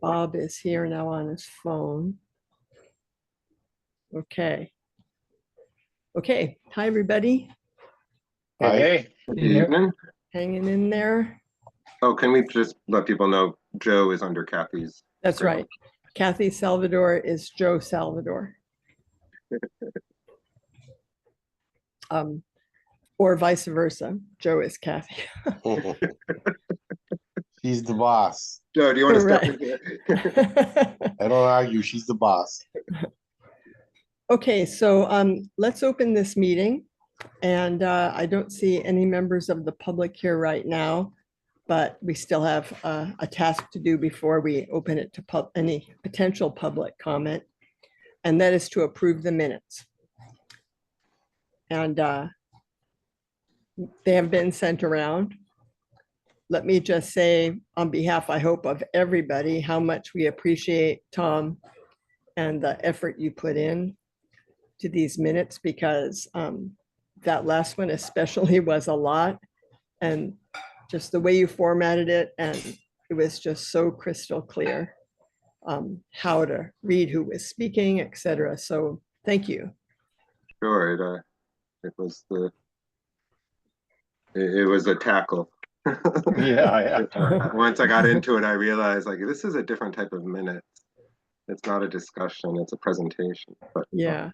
Bob is here now on his phone. Okay. Okay. Hi, everybody. Hey. Good evening. Hanging in there. Oh, can we just let people know Joe is under Kathy's? That's right. Kathy Salvador is Joe Salvador. Or vice versa. Joe is Kathy. She's the boss. Joe, do you want to step Right. in here? I don't argue. She's the boss. Okay, so let's open this meeting. And I don't see any members of the public here right now, but we still have a task to do before we open it to any potential public comment. And that is to approve the minutes. And they have been sent around. Let me just say on behalf, I hope, of everybody, how much we appreciate Tom and the effort you put in to these minutes, because that last one especially was a lot, and just the way you formatted it, and it was just so crystal clear how to read who was speaking, etc. So thank you. Sure, it was a tackle. Yeah. Once I got into it, I realized like this is a different type of minute. It's not a discussion; it's a presentation. But Yeah.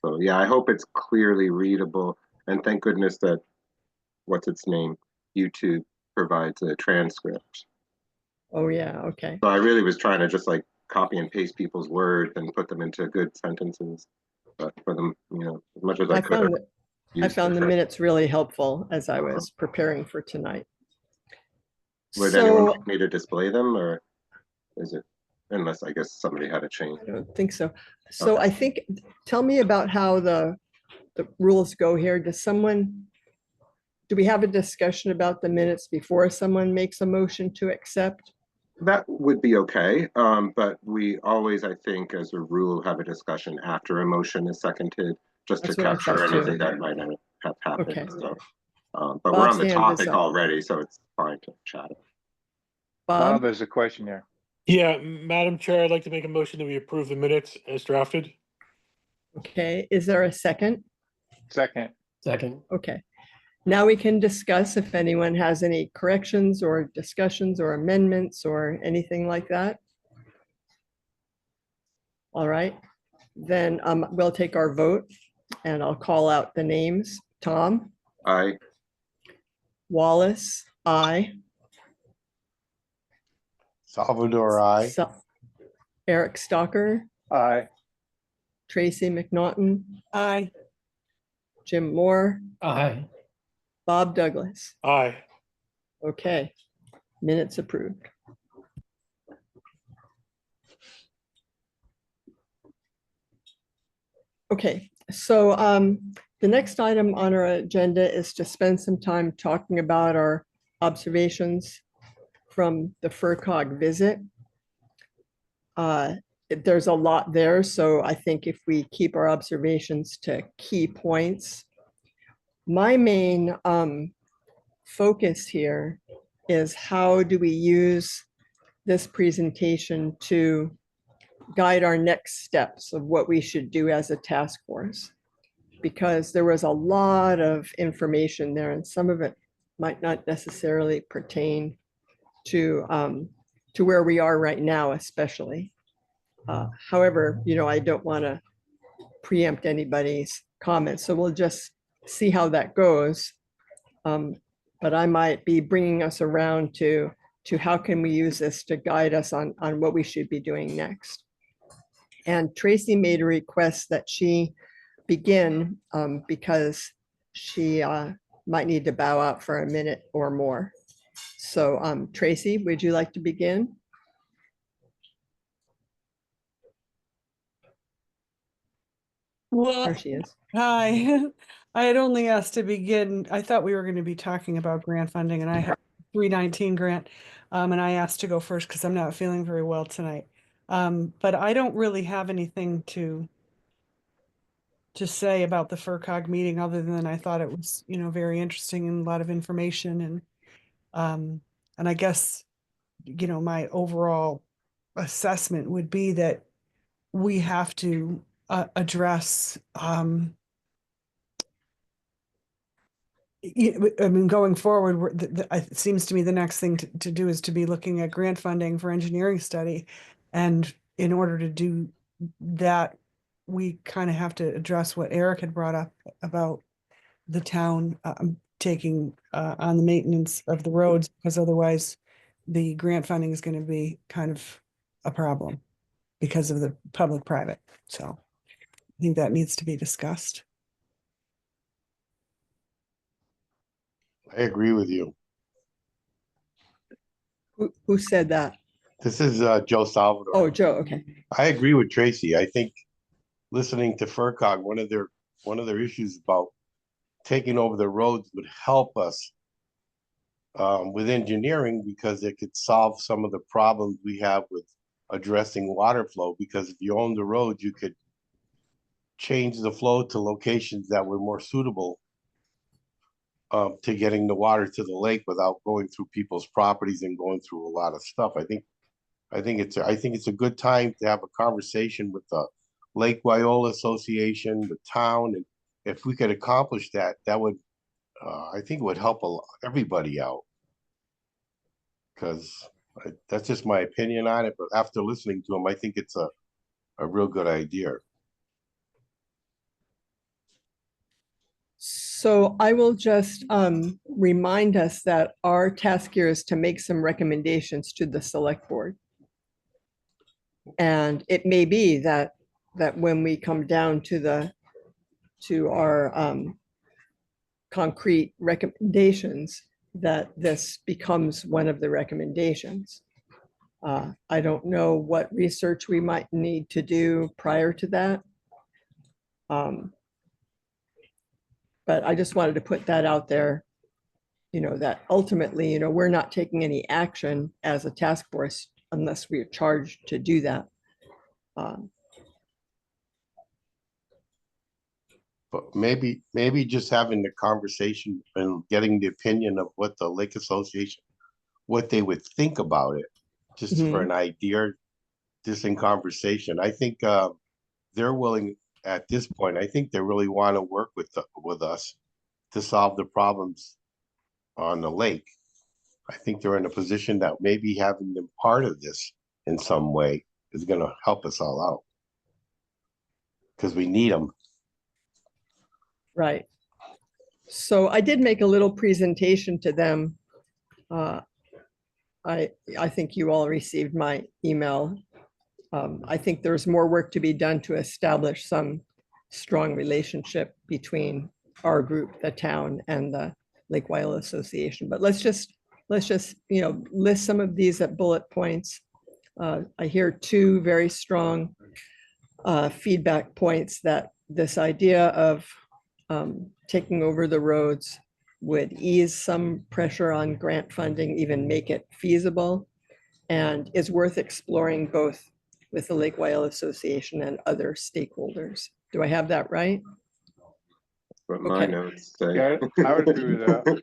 So yeah, I hope it's clearly readable, and thank goodness that what's its name, YouTube provides a transcript. Oh yeah. Okay. So I really was trying to just like copy and paste people's words and put them into good sentences, but for them, as much as I could. I found the minutes really helpful as I was preparing for tonight. Would anyone like me to display them, or is it, unless I guess somebody had a change? I don't think so. So Okay. I think, tell me about how the rules go here. Do we have a discussion about the minutes before someone makes a motion to accept? That would be okay, but we always, I think, as a rule, have a discussion after a motion is seconded, just to capture anything that might not have happened. Okay. So, but we're on the topic already, so it's fine to chat. Bob, there's a question here. Yeah, Madam Chair, I'd like to make a motion that we approve the minutes as drafted. Okay, is there a second? Second. Okay. Now we can discuss if anyone has any corrections or discussions or amendments or anything like that. All right, then we'll take our vote and I'll call out the names. Tom? Aye. Wallace? Aye. Salvador, aye. Eric Stalker? Aye. Tracy McNaughton? Aye. Jim Moore? Aye. Bob Douglas? Aye. Okay, minutes approved. Okay, so the next item on our agenda is to spend some time talking about our observations from the FERCOG visit. There's a lot there, so I think if we keep our observations to key points. My main focus here is how do we use this presentation to guide our next steps of what we should do as a task force, because there was a lot of information there and some of it might not necessarily pertain to where we are right now, especially. However, I don't want to preempt anybody's comments, so we'll just see how that goes. But I might be bringing us around to how can we use this to guide us on what we should be doing next. And Tracy made a request that she begin because she might need to bow out for a minute or more. So Tracy, would you like to begin? Well, there she is. Hi. I had only asked to begin. I thought we were going to be talking about grant funding, and I have 319 grant, and I asked to go first because I'm not feeling very well tonight. But I don't really have anything to say about the FERCOG meeting other than I thought it was, very interesting and a lot of information, and I guess, my overall assessment would be that we have to address, I mean, going forward, it seems to me the next thing to do is to be looking at grant funding for engineering study. And in order to do that, we kind of have to address what Eric had brought up about the town taking on the maintenance of the roads, because otherwise the grant funding is going to be kind of a problem because of the public-private. So I think that needs to be discussed. I agree with you. Who said that? This is Joe Salvador. Oh, Joe, okay. I agree with Tracy. I think listening to FERCog, one of their issues about taking over the roads would help us with engineering, because it could solve some of the problems we have with addressing water flow. Because if you own the roads, you could change the flow to locations that were more suitable to getting the water to the lake without going through people's properties and going through a lot of stuff. I think it's a good time to have a conversation with the Lake Wyola Association, the town, and if we could accomplish that, that would, I think, would help everybody out. Because that's just my opinion on it. But after listening to him, I think it's a real good idea. So I will just remind us that our task here is to make some recommendations to the select board. And it may be that when we come down to our concrete recommendations, that this becomes one of the recommendations. I don't know what research we might need to do prior to that. But I just wanted to put that out there, that ultimately, we're not taking any action as a task force unless we are charged to do that. But maybe just having the conversation and getting the opinion of what the Lake Association, what they would think about it, just for an idea, just in conversation. I think they're willing at this point. I think they really want to work with us to solve the problems on the lake. I think they're in a position that maybe having them part of this in some way is going to help us all out, because we need them. Right. So I did make a little presentation to them. I think you all received my email. I think there's more work to be done to establish some strong relationship between our group, the town, and the Lake Wyola Association. But let's just list some of these at bullet points. I hear two very strong feedback points, that this idea of taking over the roads would ease some pressure on grant funding, even make it feasible, and is worth exploring both with the Lake Wyola Association and other stakeholders. Do I have that right? What my Okay. notes say. Yeah, I would agree with that.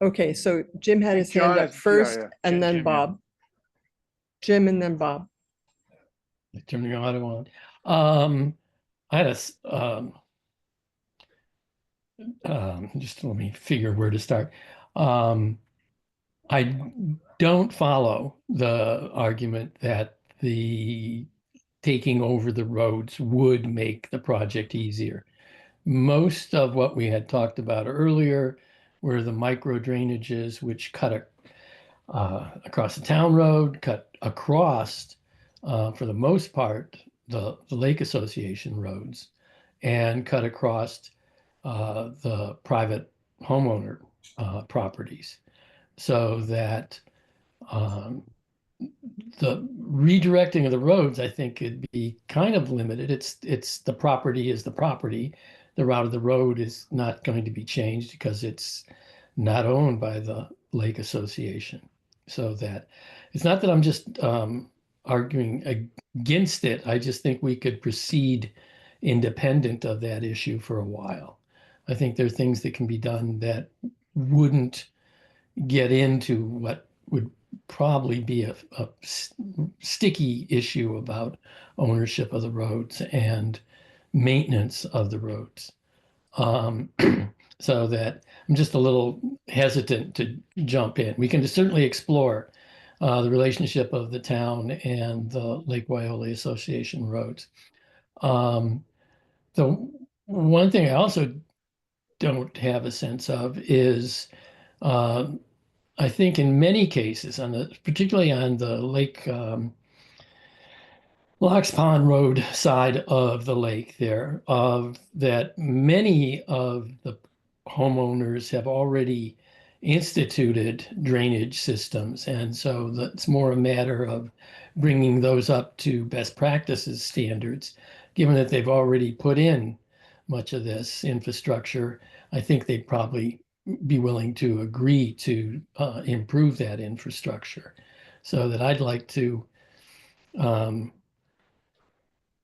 Okay, so Jim had his John hand up is- first, yeah. and then Jim, yeah. Bob. Jim and then Bob. Turn your auto on. I had just let me figure where to start. I don't follow the argument that the taking over the roads would make the project easier. Most of what we had talked about earlier were the micro drainages, which cut across the town road, cut across, for the most part, the Lake Association roads, and cut across the private homeowner properties, so that the redirecting of the roads, I think, could be kind of limited. It's the property is the property. The route of the road is not going to be changed because it's not owned by the Lake Association. So that it's not that I'm just arguing against it. I just think we could proceed independent of that issue for a while. I think there are things that can be done that wouldn't get into what would probably be a sticky issue about ownership of the roads and maintenance of the roads. So that I'm just a little hesitant to jump in. We can certainly explore the relationship of the town and the Lake Wyola Association roads. The one thing I also don't have a sense of is I think in many cases, particularly on the Lake Locks Pond Road side of the lake there, that many of the homeowners have already instituted drainage systems. And so it's more a matter of bringing those up to best practices standards. Given that they've already put in much of this infrastructure, I think they'd probably be willing to agree to improve that infrastructure. So that I'd like to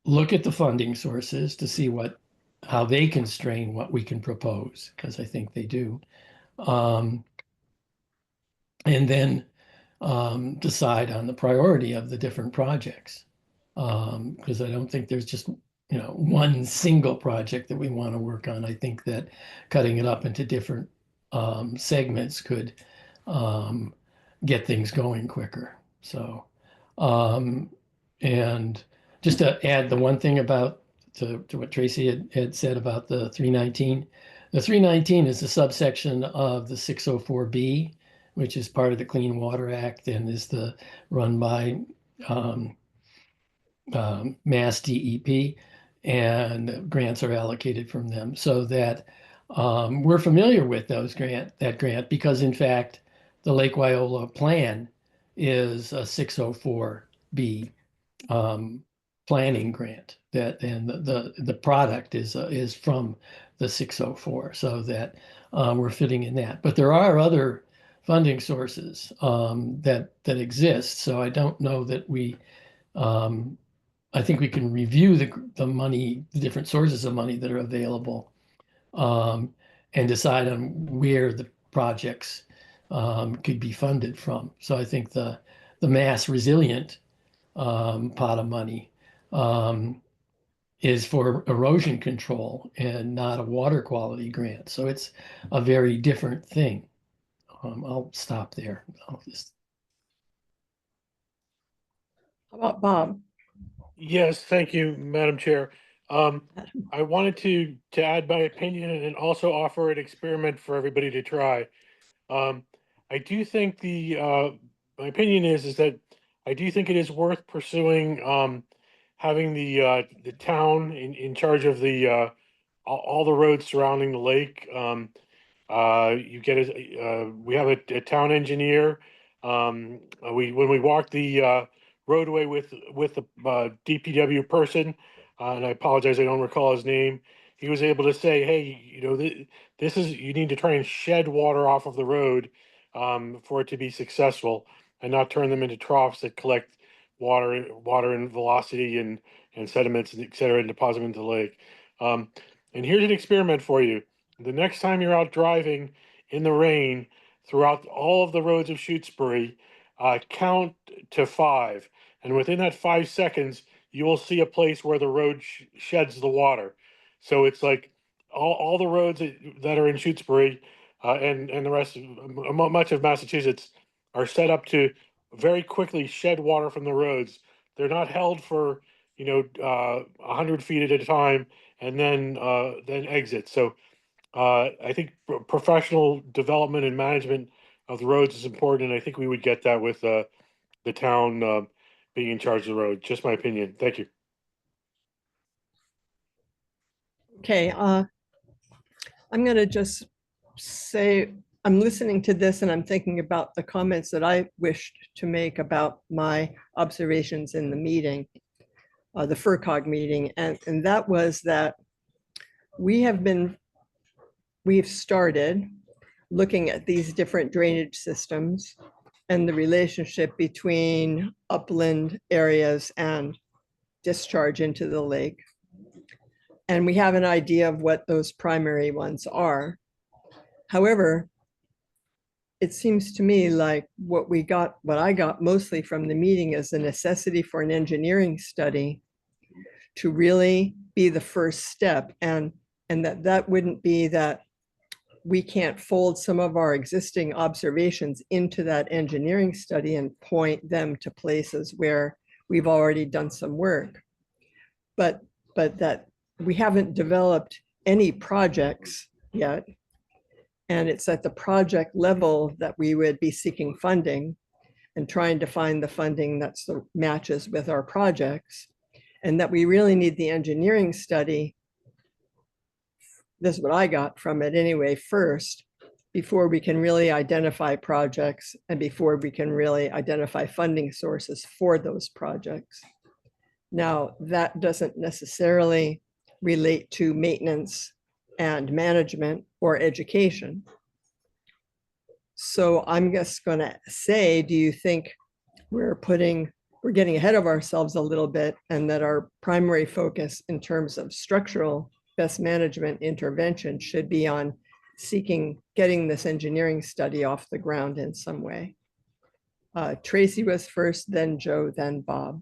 look at the funding sources to see how they constrain what we can propose, because I think they do. And then decide on the priority of the different projects. Because I don't think there's just one single project that we want to work on. I think that cutting it up into different segments could get things going quicker. So, and just to add the one thing about to what Tracy had said about the 319. The 319 is a subsection of the 604B, which is part of the Clean Water Act and is run by Mass DEP, and grants are allocated from them. So that we're familiar with that grant because in fact, the Lake Wyola plan is a 604B planning grant and the product is from the 604, so that we're fitting in that. But there are other funding sources that exist. So I don't know that I think we can review the money, the different sources of money that are available, and decide on where the projects could be funded from. So I think the mass resilient pot of money is for erosion control and not a water quality grant. So it's a very different thing. I'll stop there. How about Bob? Yes, thank you, Madam Chair. I wanted to add my opinion and also offer an experiment for everybody to try. I do think my opinion is that I do think it is worth pursuing having the town in charge of all the roads surrounding the lake. You get we have a town engineer. When we walked the roadway with the DPW person, and I apologize, I don't recall his name. He was able to say, "Hey, this is you need to try and shed water off of the road for it to be successful, and not turn them into troughs that collect water and velocity and sediments, and et cetera, and deposit them into the lake." And here's an experiment for you. The next time you're out driving in the rain throughout all of the roads of Shutesbury, count to 5. And within that 5 seconds, you will see a place where the road sheds the water. So it's like all the roads that are in Shutesbury and the rest of much of Massachusetts are set up to very quickly shed water from the roads. They're not held for 100 feet at a time and then exit. So I think professional development and management of the roads is important, and I think we would get that with the town being in charge of the road. Just my opinion. Thank you. Okay, I'm going to just say I'm listening to this and I'm thinking about the comments that I wished to make about my observations in the meeting, the FERCOG meeting, and that was that we've started looking at these different drainage systems and the relationship between upland areas and discharge into the lake. And we have an idea of what those primary ones are. However, it seems to me like what I got mostly from the meeting is the necessity for an engineering study to really be the first step, and that wouldn't be that we can't fold some of our existing observations into that engineering study and point them to places where we've already done some work. But that we haven't developed any projects yet. And it's at the project level that we would be seeking funding and trying to find the funding that matches with our projects. And that we really need the engineering study. This is what I got from it anyway, first, before we can really identify projects and before we can really identify funding sources for those projects. Now, that doesn't necessarily relate to maintenance and management or education. So I'm just going to say, do you think we're getting ahead of ourselves a little bit, and that our primary focus in terms of structural best management intervention should be on getting this engineering study off the ground in some way? Tracy was first, then Joe, then Bob.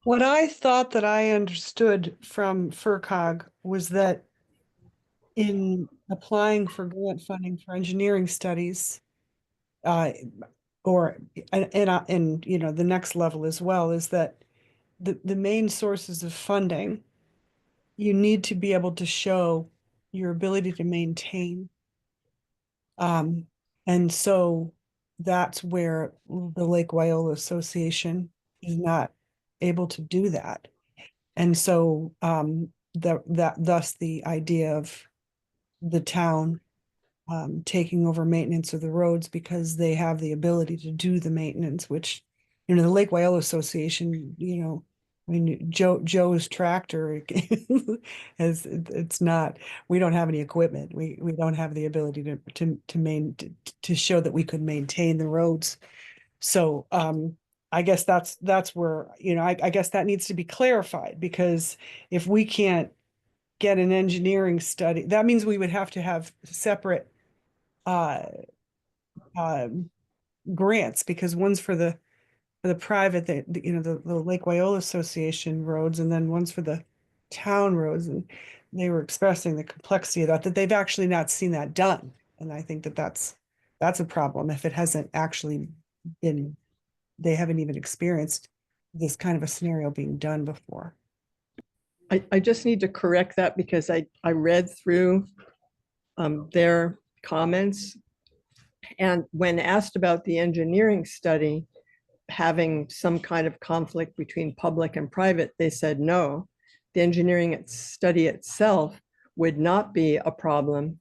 What I thought that I understood from FERCog was that in applying for grant funding for engineering studies, or and you know, the next level as well, is that the main sources of funding, you need to be able to show your ability to maintain. And so that's where the Lake Wyola Association is not able to do that. And so thus the idea of the town taking over maintenance of the roads, because they have the ability to do the maintenance, which, you know, the Lake Wyola Association, you know, I mean, Joe's tractor it's not, we don't have any equipment. We don't have the ability to show that we could maintain the roads. So I guess that's where, you know, I guess that needs to be clarified, because if we can't get an engineering study, that means we would have to have separate grants, because one's for the private, you know, the Lake Wyola Association roads, and then one's for the town roads. And they were expressing the complexity of that they've actually not seen that done. And I think that's a problem if it hasn't actually been, they haven't even experienced this kind of a scenario being done before. I just need to correct that, because I read through their comments, and when asked about the engineering study having some kind of conflict between public and private, they said no, the engineering study itself would not be a problem.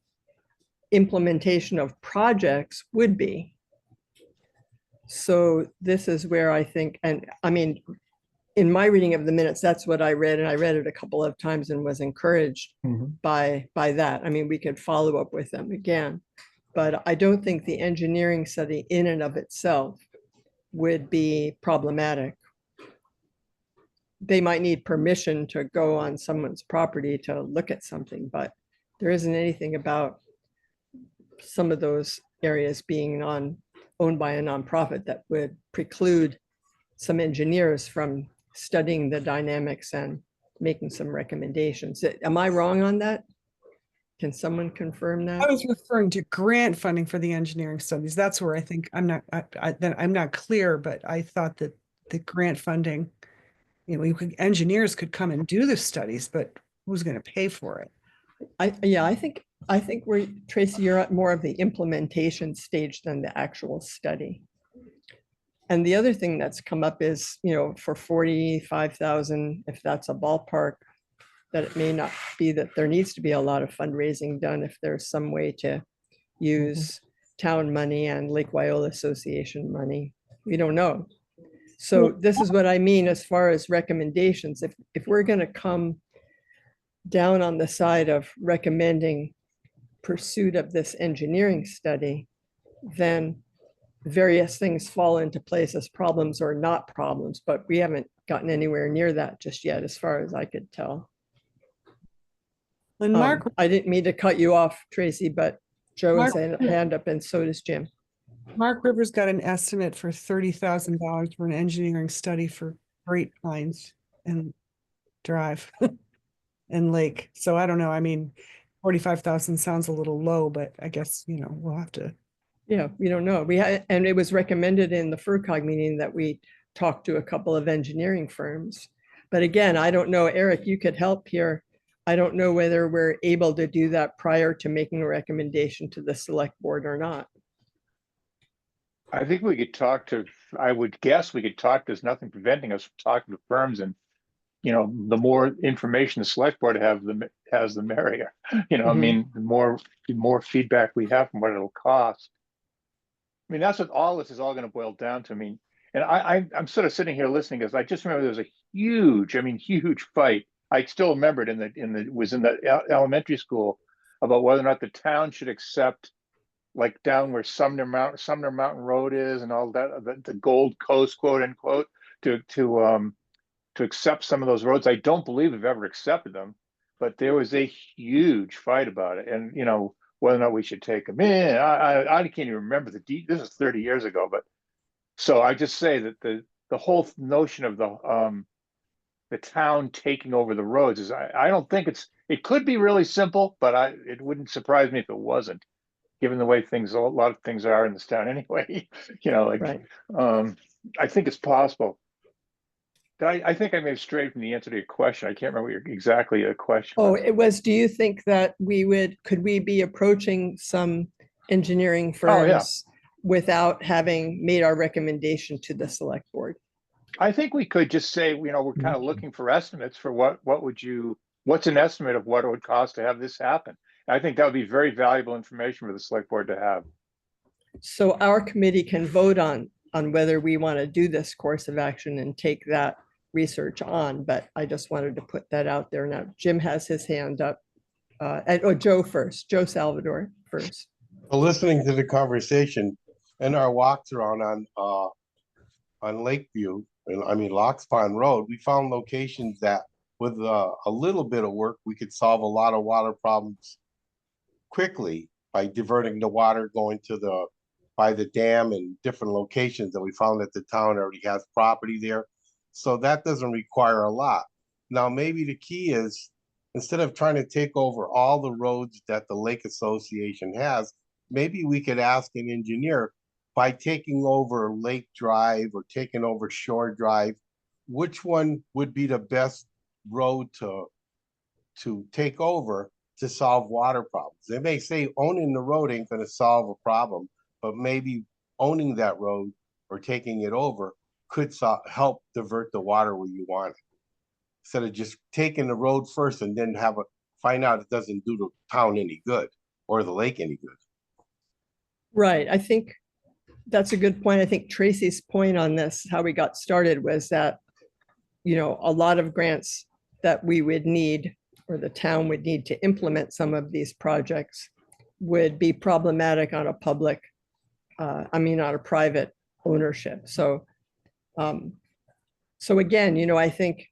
Implementation of projects would be. So this is where I think, and I mean, in my reading of the minutes, that's what I read, and I read it a couple of times and was encouraged by that. I mean, we could follow up with them again, but I don't think the engineering study in and of itself would be problematic. They might need permission to go on someone's property to look at something, but there isn't anything about some of those areas being owned by a nonprofit that would preclude some engineers from studying the dynamics and making some recommendations. Am I wrong on that? Can someone confirm that? I was referring to grant funding for the engineering studies. That's where I think I'm not clear, but I thought that the grant funding, you know, engineers could come and do the studies, but who's going to pay for it? I think Tracy, you're at more of the implementation stage than the actual study. And the other thing that's come up is, you know, for 45,000, if that's a ballpark, that it may not be that there needs to be a lot of fundraising done if there's some way to use town money and Lake Wyola Association money. We don't know. So this is what I mean as far as recommendations. If we're going to come down on the side of recommending pursuit of this engineering study, then various things fall into place as problems or not problems, but we haven't gotten anywhere near that just yet, as far as I could tell. And Mark, I didn't mean to cut you off, Tracy, but Joe has Mark- a hand up and so does Jim. Mark Rivers got an estimate for $30,000 for an engineering study for Great Pines and Drive and Lake. So I don't know. I mean, 45,000 sounds a little low, but I guess, you know, we'll have to. Yeah, we don't know. We had, and it was recommended in the FERCog meeting that we talk to a couple of engineering firms. But again, I don't know, Eric, you could help here. I don't know whether we're able to do that prior to making a recommendation to the select board or not. I think we could talk to, I would guess we could talk, there's nothing preventing us from talking to firms, and, you know, the more information the select board has, the merrier. You know, I Mhm. mean, the more feedback we have from what it'll cost. I mean, that's what all this is all gonna boil down to. I mean, and I'm sort of sitting here listening, because I just remember there was a huge, I mean, huge fight. I still remember it in the elementary school about whether or not the town should accept, like down where Sumner Mountain Road is and all that, the Gold Coast, quote unquote, to accept some of those roads. I don't believe we've ever accepted them, but there was a huge fight about it, and you know, whether or not we should take them in. I can't even remember this is 30 years ago, but so I just say that the whole notion of the town taking over the roads is, I don't think it could be really simple, but it wouldn't surprise me if it wasn't, given the way a lot of things are in this town anyway. You know, like, Right. I think it's possible. I think I may have strayed from the answer to your question. I can't remember exactly your question. Oh, it was, do you think that could we be approaching some engineering Oh, yeah. firms without having made our recommendation to the select board? I think we could just say, you know, we're kind of looking for estimates for what's an estimate of what it would cost to have this happen. I think that would be very valuable information for the select board to have. So our committee can vote on whether we want to do this course of action and take that research on, but I just wanted to put that out there. Now, Jim has his hand up. Joe first, Joe Salvador first. Well, listening to the conversation and our walks around on Lakeview, and I mean Locks Pond Road, we found locations that with a little bit of work, we could solve a lot of water problems quickly by diverting the water going to by the dam and different locations that we found that the town already has property there. So that doesn't require a lot. Now, maybe the key is, instead of trying to take over all the roads that the Lake Association has, maybe we could ask an engineer, by taking over Lake Drive or taking over Shore Drive, which one would be the best road to take over to solve water problems? They may say owning the road ain't gonna solve a problem, but maybe owning that road or taking it over could help divert the water where you want it. Instead of just taking the road first and then find out it doesn't do the town any good or the lake any good. Right. I think that's a good point. I think Tracy's point on this, how we got started, was that, you know, a lot of grants that we would need, or the town would need to implement some of these projects, would be problematic on a on a private ownership. So, so again, you know, I think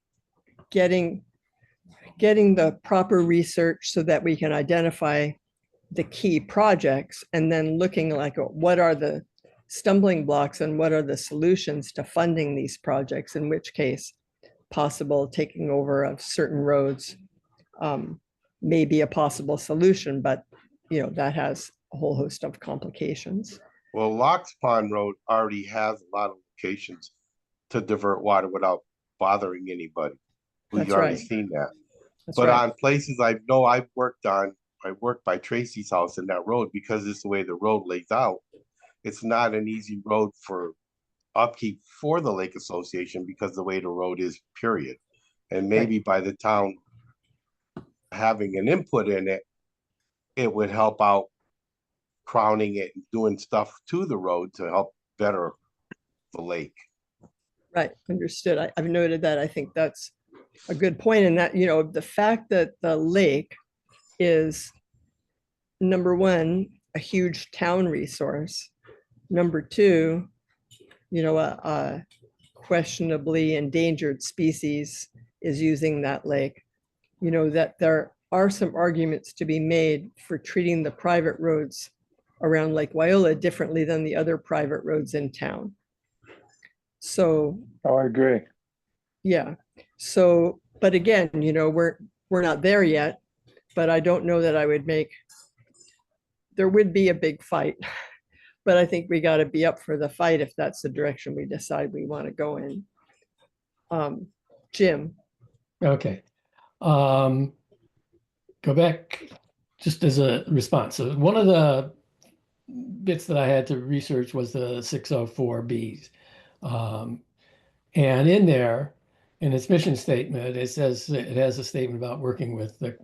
getting the proper research so that we can identify the key projects, and then looking like what are the stumbling blocks and what are the solutions to funding these projects, in which case possible taking over of certain roads may be a possible solution, but you know, that has a whole host of complications. Well, Locks Pond Road already has a lot of locations to divert water without bothering anybody. We've That's already right. seen that. That's But right. on places I worked by Tracy's house in that road, because it's the way the road lays out. It's not an easy road for upkeep for the Lake Association because the way the road is, period. And maybe by the town having an input in it, it would help out crowning it and doing stuff to the road to help better the lake. Right, understood. I've noted that. I think that's a good point, in that, you know, the fact that the lake is, number one, a huge town resource. Number two, you know, a questionably endangered species is using that lake. You know, that there are some arguments to be made for treating the private roads around Lake Wyola differently than the other private roads in town. So, Oh, I agree. yeah. So, but again, you know, we're not there yet, but I don't know that I would make, there would be a big fight, but I think we got to be up for the fight if that's the direction we decide we want to go in. Jim. Okay. Go back just as a response. So one of the bits that I had to research was the 604Bs. And in there, in its mission statement, it says it has a statement about working with the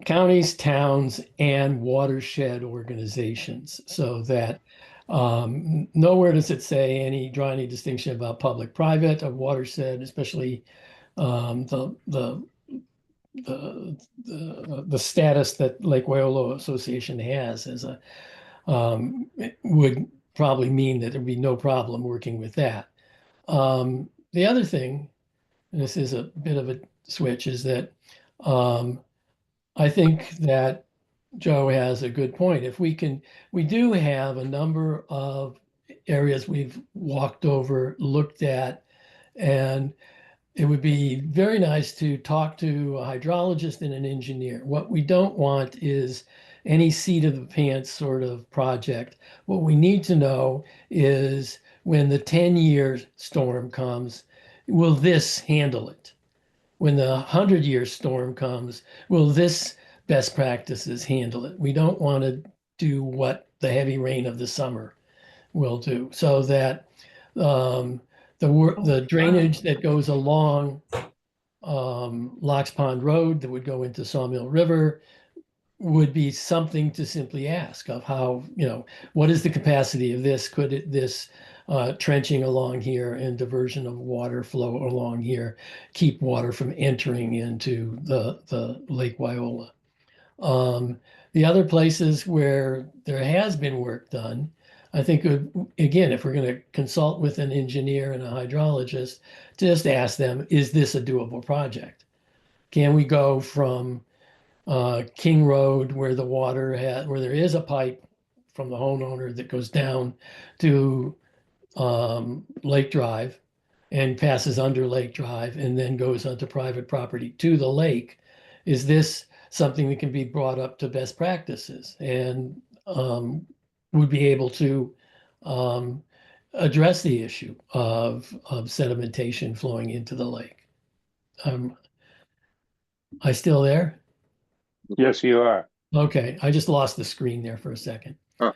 counties, towns, and watershed organizations, so that nowhere does it say draw any distinction about public-private or watershed, especially the status that Lake Wyola Association has as a would probably mean that there'd be no problem working with that. The other thing, and this is a bit of a switch, is that I think that Joe has a good point. If we do have a number of areas we've walked over, looked at, and it would be very nice to talk to a hydrologist and an engineer. What we don't want is any seat of the pants sort of project. What we need to know is when the 10-year storm comes, will this handle it? When the 100-year storm comes, will this best practices handle it? We don't want to do what the heavy rain of the summer will do, so that the drainage that goes along Locks Pond Road that would go into Sawmill River would be something to simply ask of how, what is the capacity of this? Could this trenching along here and diversion of water flow along here keep water from entering into the Lake Wyola? The other places where there has been work done, I think, again, if we're going to consult with an engineer and a hydrologist, just ask them, is this a doable project? Can we go from King Road, where where there is a pipe from the homeowner that goes down to Lake Drive and passes under Lake Drive and then goes onto private property to the lake? Is this something that can be brought up to best practices and would be able to address the issue of sedimentation flowing into the lake? I still there? Yes, you are. Okay, I just lost the screen there for a second. Oh.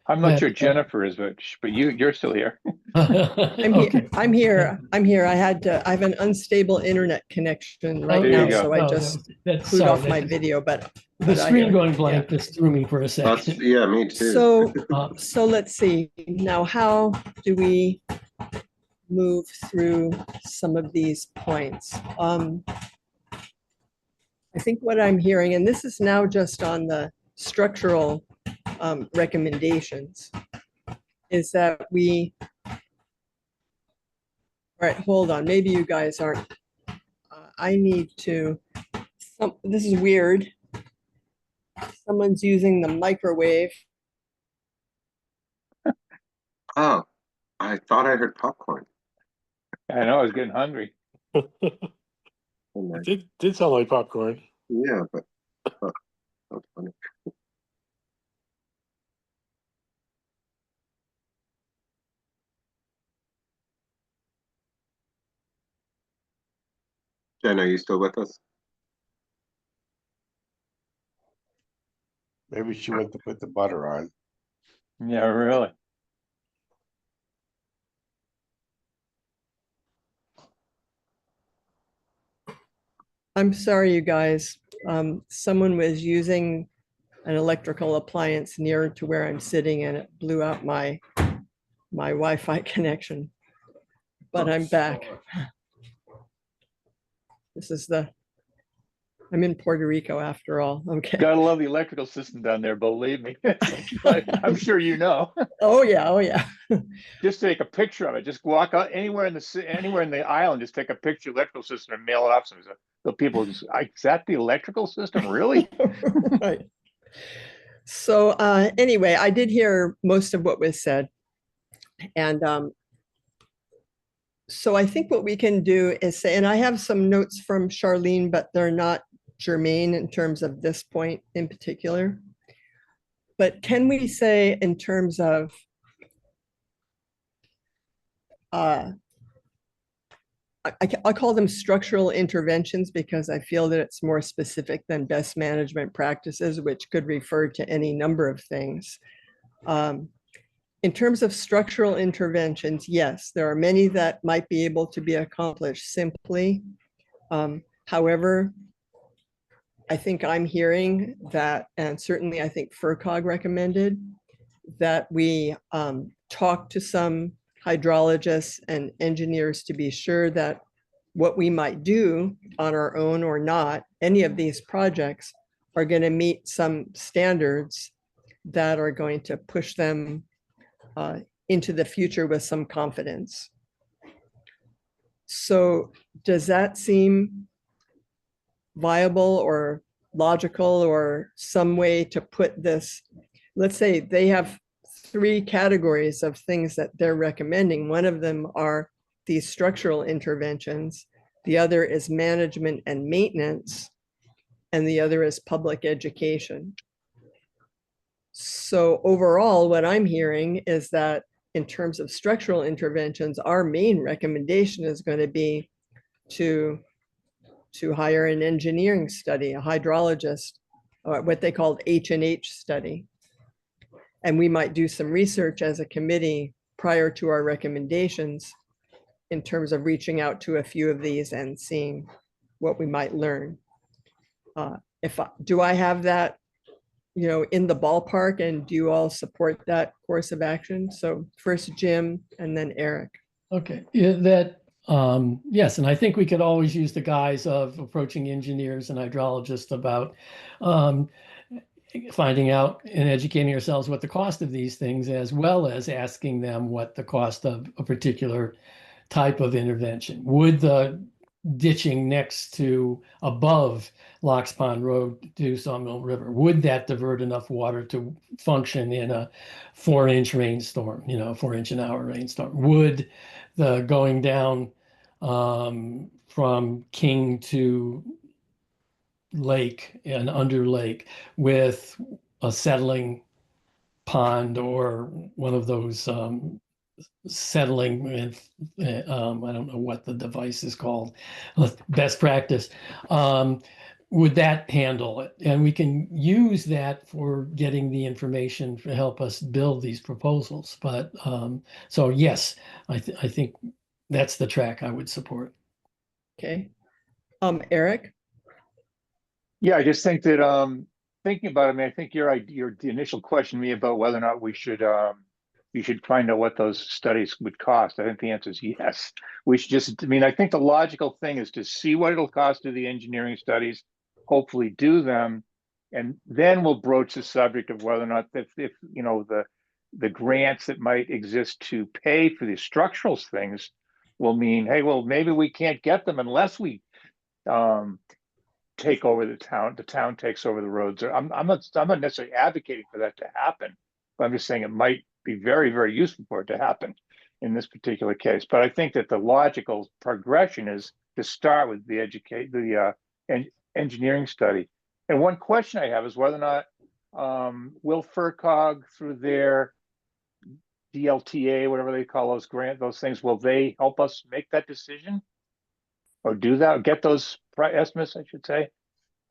I'm not sure Jennifer is, but you're still here. Okay. I'm here. I have an unstable internet connection right There you now, go. so I just clued off my video, but The screen going blank yeah. just threw me for a second. Yeah, me too. So let's see. Now, how do we move through some of these points? I think what I'm hearing, and this is now just on the structural recommendations, is that all right, hold on, maybe you guys aren't, I need to, this is weird. Someone's using the microwave. Oh, I thought I heard popcorn. I know, I was getting hungry. It did sound like popcorn. Yeah, but that's funny. Jen, are you still with us? Maybe she went to put the butter on. Yeah, really. I'm sorry, you guys. Someone was using an electrical appliance near to where I'm sitting and it blew out my Wi-Fi connection. But I'm back. This is the I'm in Puerto Rico after all. Okay. Gotta love the electrical system down there, believe me. I'm sure you know. Oh yeah, oh yeah. Just take a picture of it. Just walk out anywhere in the island. Just take a picture of the electrical system and mail it off. So people just, is that the electrical system? Really? Right. So anyway, I did hear most of what was said. And so I think what we can do is say, and I have some notes from Charlene, but they're not germane in terms of this point in particular. But can we say in terms of I call them structural interventions because I feel that it's more specific than best management practices, which could refer to any number of things. In terms of structural interventions, yes, there are many that might be able to be accomplished simply. However, I think I'm hearing that, and certainly I think FERCOG recommended that we talk to some hydrologists and engineers to be sure that what we might do on our own or not, any of these projects are going to meet some standards that are going to push them into the future with some confidence. So does that seem viable or logical or some way to put this? Let's say they have 3 categories of things that they're recommending. One of them are these structural interventions. The other is management and maintenance. And the other is public education. So overall, what I'm hearing is that in terms of structural interventions, our main recommendation is going to be to hire an engineering study, a hydrologist, or what they call H&H study. And we might do some research as a committee prior to our recommendations in terms of reaching out to a few of these and seeing what we might learn. Do I have that, in the ballpark, and do you all support that course of action? So first Jim and then Eric. Okay, yeah, yes, and I think we could always use the guise of approaching engineers and hydrologists about finding out and educating ourselves what the cost of these things, as well as asking them what the cost of a particular type of intervention. Would the ditching next to above Locks Pond Road to Sawmill River, would that divert enough water to function in a 4-inch rainstorm, 4-inch an hour rainstorm? Would the going down from King to lake and under lake with a settling pond or one of those settling with I don't know what the device is called, best practice, would that handle it? And we can use that for getting the information to help us build these proposals. But so yes, I think that's the track I would support. Okay. Eric? Yeah, I just think that thinking about it, I mean, I think the initial question to me about whether or not we should find out what those studies would cost. I think the answer is yes. We should just, I think the logical thing is to see what it'll cost to do the engineering studies, hopefully do them, and then we'll broach the subject of whether or not if the grants that might exist to pay for the structural things will mean, hey, well, maybe we can't get them unless we take over the town takes over the roads. I'm not necessarily advocating for that to happen, but I'm just saying it might be very, very useful for it to happen in this particular case. But I think that the logical progression is to start with the engineering study. And one question I have is whether or not will FERCOG, through their DLTA, whatever they call those things, will they help us make that decision? Or do that, or get those estimates, I should say?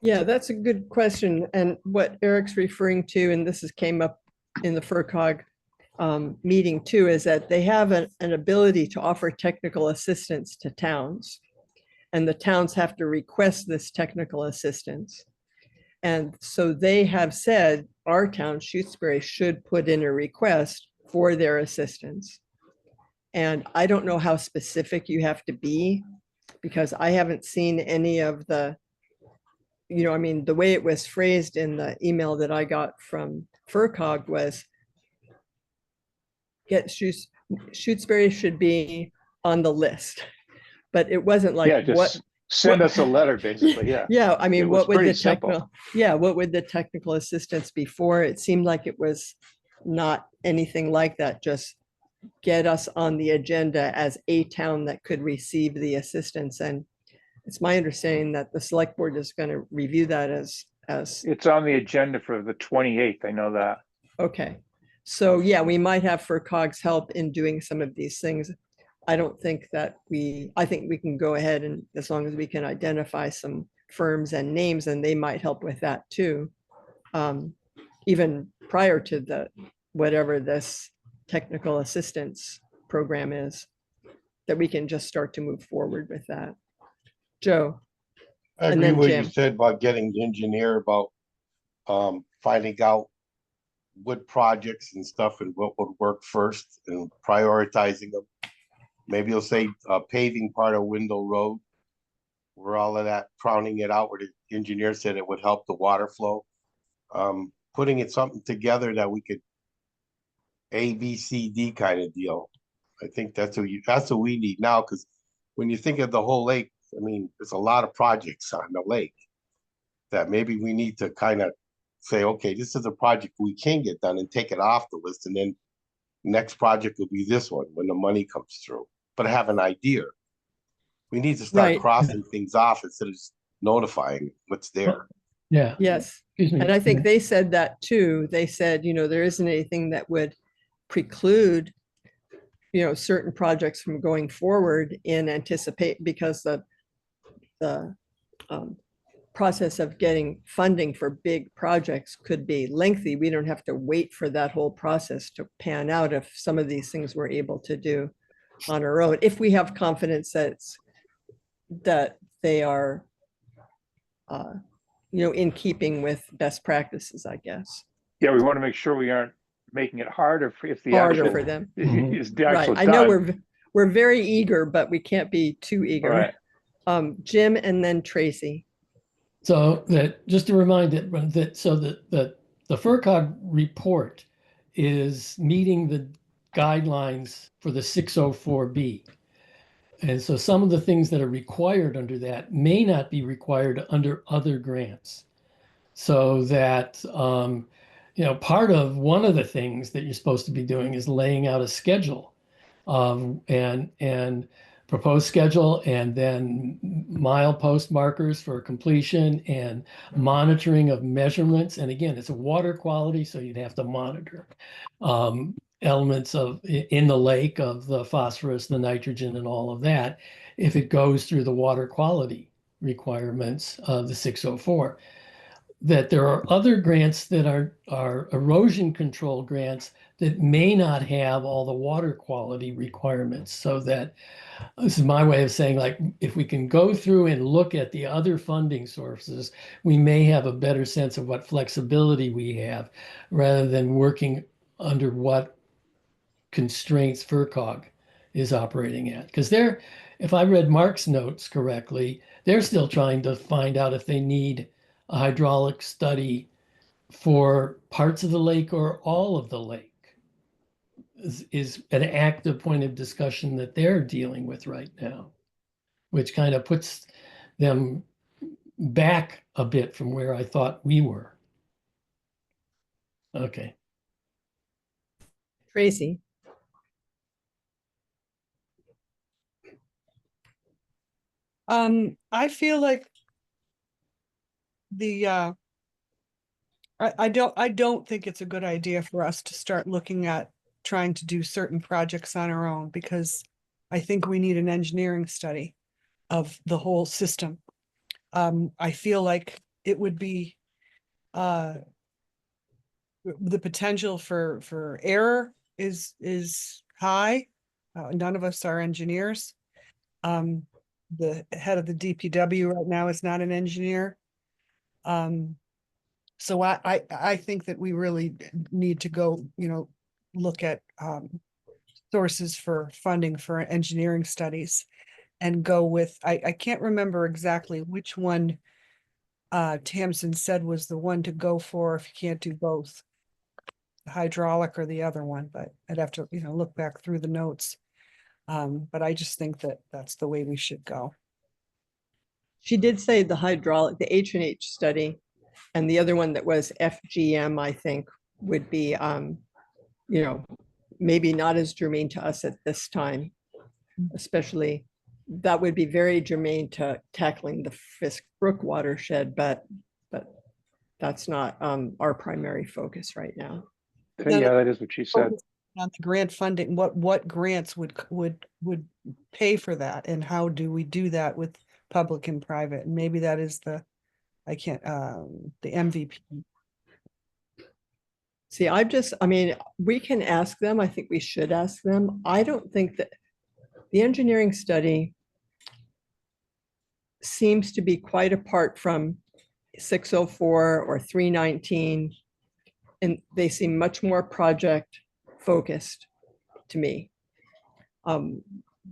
Yeah, that's a good question. And what Eric's referring to, and this came up in the FERCOG meeting too, is that they have an ability to offer technical assistance to towns. And the towns have to request this technical assistance. And so they have said our town, Shutesbury, should put in a request for their assistance. And I don't know how specific you have to be, because I haven't seen any of the, I mean, the way it was phrased in the email that I got from FERCog was Shutesbury should be on the list, but it wasn't like Yeah, what. just send us a letter, basically, yeah. Yeah, I mean, It was what would pretty the technical, simple. yeah, what would the technical assistance be for? It seemed like it was not anything like that, just get us on the agenda as a town that could receive the assistance. And it's my understanding that the select board is going to review that as, It's on the agenda for the 28th, I know that. okay. So yeah, we might have FERCog's help in doing some of these things. I don't think that I think we can go ahead, and as long as we can identify some firms and names, and they might help with that too. Even prior to whatever this technical assistance program is, that we can just start to move forward with that. Joe. I And agree then with what you Jim. said about getting the engineer about finding out what projects and stuff and what would work first and prioritizing them. Maybe you'll say paving part of Windle Road, where all of that, crowning it out, where the engineer said it would help the water flow. Putting it something together that we could A, B, C, D kind of deal. I think that's what we need now, because when you think of the whole lake, I mean, there's a lot of projects on the lake that maybe we need to kind of say, okay, this is a project we can get done and take it off the list, and then next project will be this one when the money comes through. But I have an idea. We need to start Right. crossing things off instead of just notifying what's there. Yeah. Yes. Excuse me. And I think they said that too. They said, there isn't anything that would preclude, certain projects from going forward in anticipate, because the process of getting funding for big projects could be lengthy. We don't have to wait for that whole process to pan out if some of these things we're able to do on our own, if we have confidence that they are in keeping with best practices, I guess. Yeah, we want to make sure we aren't making it harder if the Harder actual for them. is the Right. actual I know done. we're very eager, but we can't be too eager. Right. Jim and then Tracy. So that, just to remind it, the FERCog report is meeting the guidelines for the 604B. And so some of the things that are required under that may not be required under other grants. So that, part of one of the things that you're supposed to be doing is laying out a schedule and proposed schedule, and then milepost markers for completion and monitoring of measurements. And again, it's a water quality, so you'd have to monitor elements in the lake of the phosphorus, the nitrogen, and all of that if it goes through the water quality requirements of the 604. That there are other grants that are erosion control grants that may not have all the water quality requirements. So that, this is my way of saying, like, if we can go through and look at the other funding sources, we may have a better sense of what flexibility we have, rather than working under what constraints FERCog is operating at. Because if I read Mark's notes correctly, they're still trying to find out if they need a hydraulic study for parts of the lake or all of the lake. Is an active point of discussion that they're dealing with right now, which kind of puts them back a bit from where I thought we were. Okay. Tracy. I feel like I don't think it's a good idea for us to start looking at trying to do certain projects on our own, because I think we need an engineering study of the whole system. I feel like it would be the potential for error is high. None of us are engineers. The head of the DPW right now is not an engineer. So I think that we really need to go, look at sources for funding for engineering studies, and go with, I can't remember exactly which one Tamsin said was the one to go for if you can't do both. The hydraulic or the other one, but I'd have to, look back through the notes. But I just think that that's the way we should go. She did say the hydraulic, the H&H study, and the other one that was FGM, I think, would be, maybe not as germane to us at this time, especially that would be very germane to tackling the Fisk Brook watershed, but that's not our primary focus right now. Yeah, that is what she said. On the grant funding, what grants would pay for that, and how do we do that with public and private? And maybe that is the MVP. See, we can ask them. I think we should ask them. I don't think that the engineering study seems to be quite apart from 604 or 319, and they seem much more project focused to me.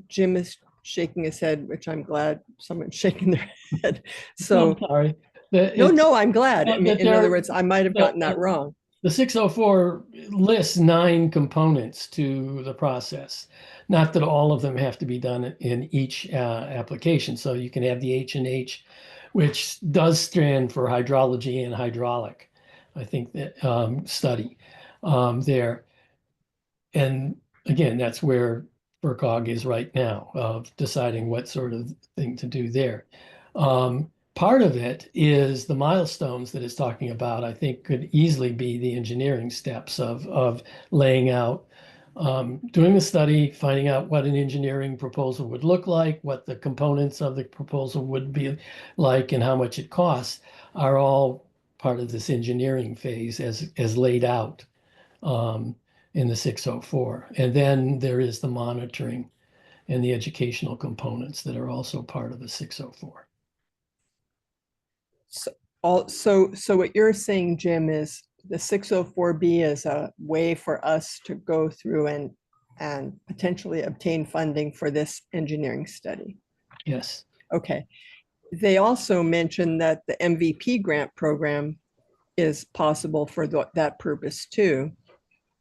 Jim is shaking his head, which I'm glad someone's shaking their head. So I'm sorry. No, I'm glad. In other words, I might have gotten that wrong. The 604 lists 9 components to the process. Not that all of them have to be done in each application. So you can have the H&H, which does stand for hydrology and hydraulic, I think, that study there. And again, that's where FERCog is right now, of deciding what sort of thing to do there. Part of it is the milestones that it's talking about, I think could easily be the engineering steps of laying out, doing the study, finding out what an engineering proposal would look like, what the components of the proposal would be like, and how much it costs, are all part of this engineering phase as laid out in the 604. And then there is the monitoring and the educational components that are also part of the 604. So what you're saying, Jim, is the 604B is a way for us to go through and potentially obtain funding for this engineering study. Yes. Okay. They also mentioned that the MVP grant program is possible for that purpose too,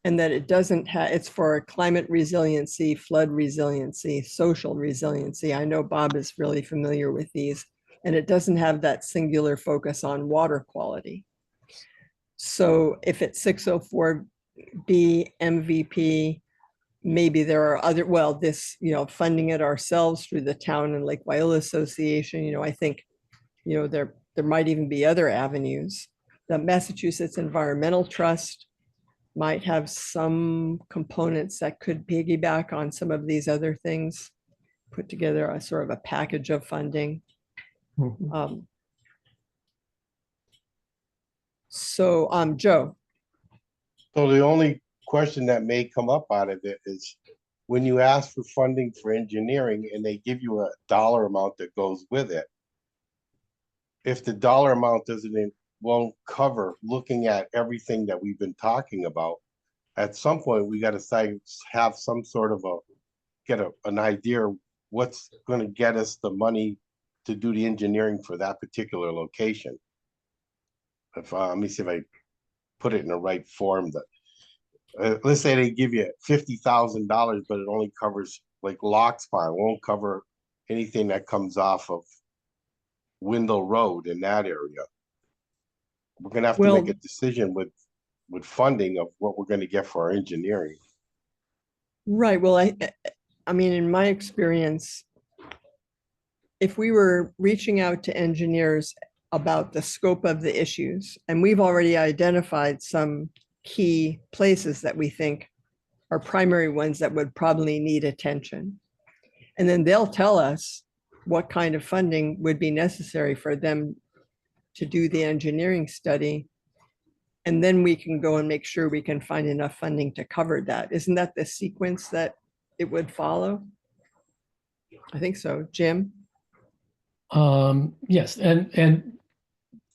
and that it doesn't have, it's for climate resiliency, flood resiliency, social resiliency. I know Bob is really familiar with these, and it doesn't have that singular focus on water quality. So if it's 604B MVP, maybe there are other, funding it ourselves through the Town and Lake Wyola Association, I think, there might even be other avenues. The Massachusetts Environmental Trust might have some components that could piggyback on some of these other things, put together a sort of a package of funding. Mhm. Joe. So the only question that may come up out of it is when you ask for funding for engineering and they give you a dollar amount that goes with it, if the dollar amount won't cover looking at everything that we've been talking about, at some point we got to have some sort of an idea what's going to get us the money to do the engineering for that particular location. Let me see if I put it in the right form. That let's say they give you $50,000, but it only covers like Lockspa. It won't cover anything that comes off of Windle Road in that area. We're gonna have to make a decision with funding of what we're going to get for our engineering. Right. Well, I mean, in my experience, if we were reaching out to engineers about the scope of the issues, and we've already identified some key places that we think are primary ones that would probably need attention, and then they'll tell us what kind of funding would be necessary for them to do the engineering study. And then we can go and make sure we can find enough funding to cover that. Isn't that the sequence that it would follow? I think so. Jim? Yes, and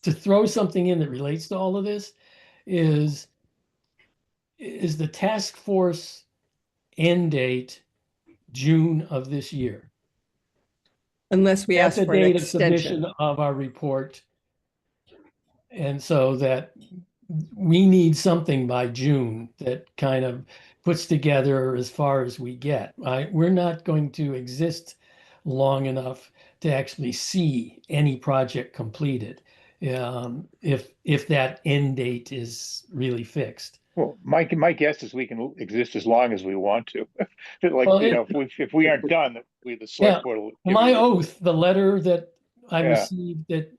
to throw something in that relates to all of this is the task force end date June of this year. Unless we ask for an extension. extension Of our report And so that we need something by June that kind of puts together as far as we get. We're not going to exist long enough to actually see any project completed, if that end date is really fixed. Well, my guess is we can exist as long as we want to. Like, Well, if we aren't done, the Yeah, select board will give my you- oath, the letter that I Yeah. received that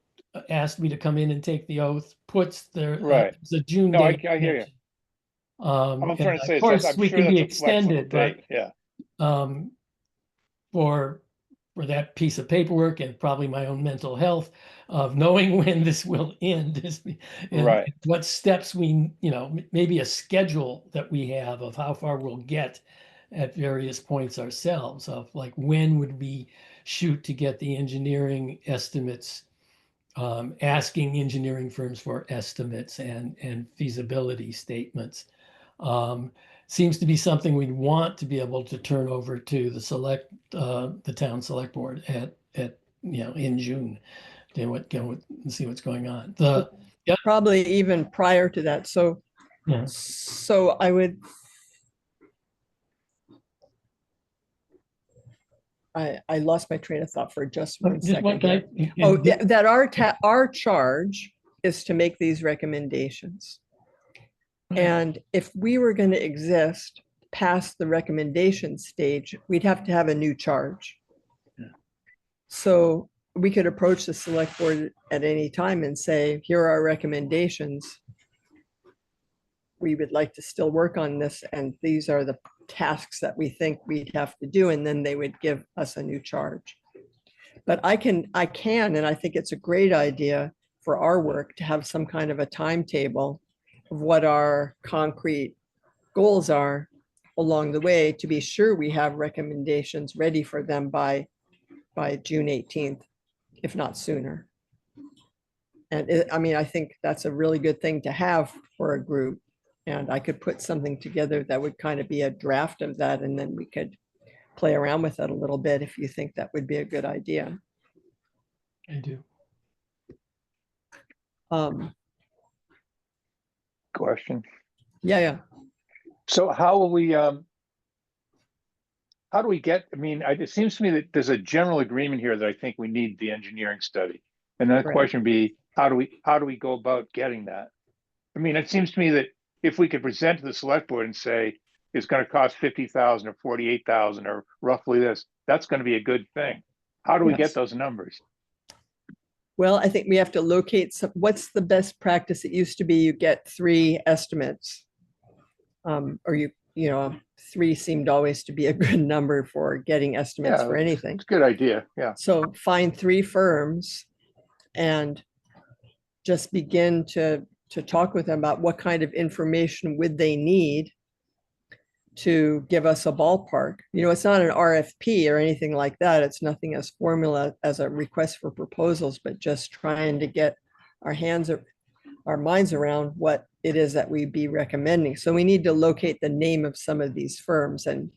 asked me to come in and take the oath puts Right. the June No, I date. hear you. All I'm And trying to of say is course, I'm we sure can be that's a flexible extended, but date. Yeah. For that piece of paperwork and probably my own mental health of knowing when this will end and Right. what steps we, maybe a schedule that we have of how far we'll get at various points ourselves, of like when would we shoot to get the engineering estimates, asking engineering firms for estimates and feasibility statements. Seems to be something we'd want to be able to turn over to the town select board at in June. And see what's going on. Probably even prior to that. So, Yeah. so I lost my train of thought for just one second here. Oh, that our charge is to make these recommendations. And if we were going to exist past the recommendation stage, we'd have to have a new charge. Yeah. So we could approach the select board at any time and say, here are our recommendations. We would like to still work on this, and these are the tasks that we think we'd have to do, and then they would give us a new charge. But I can, and I think it's a great idea for our work to have some kind of a timetable of what our concrete goals are along the way, to be sure we have recommendations ready for them by June 18th, if not sooner. And I think that's a really good thing to have for a group. And I could put something together that would kind of be a draft of that, and then we could play around with it a little bit if you think that would be a good idea. I do. Question. Yeah. So how will we, how do we get, it seems to me that there's a general agreement here that I think we need the engineering study. And then the Right. question be, how do we go about getting that? It seems to me that if we could present to the select board and say, it's going to cost 50,000 or 48,000 or roughly this, that's going to be a good thing. How do we Yes. get those numbers? Well, I think we have to locate what's the best practice. It used to be you get 3 estimates. Or you know, 3 seemed always to be a good number for getting estimates for anything. It's a good idea. Yeah. So find 3 firms and just begin to talk with them about what kind of information would they need to give us a ballpark. It's not an RFP or anything like that. It's nothing as formula as a request for proposals, but just trying to get our minds around what it is that we'd be recommending. So we need to locate the name of some of these firms, and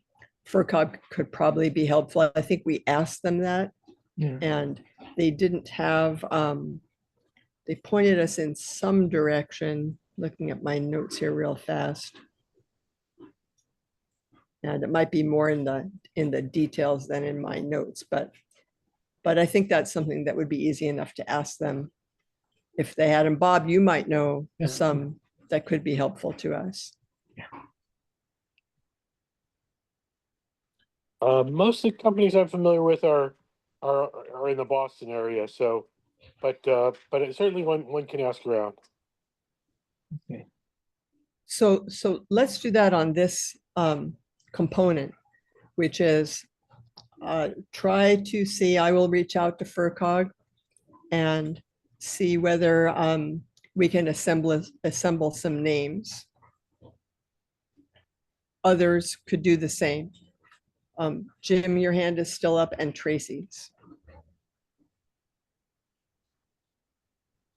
FERCog could probably be helpful. I think we asked them that. Yeah. And they didn't have, they pointed us in some direction, looking at my notes here real fast. And it might be more in the details than in my notes, but I think that's something that would be easy enough to ask them if they had. And Bob, you might know some that could be helpful to us. Most of the companies I'm familiar with are in the Boston area. So, but certainly one can ask around. Okay. So let's do that on this component, which is try to see. I will reach out to FERCog and see whether we can assemble some names. Others could do the same. Jim, your hand is still up, and Tracy's.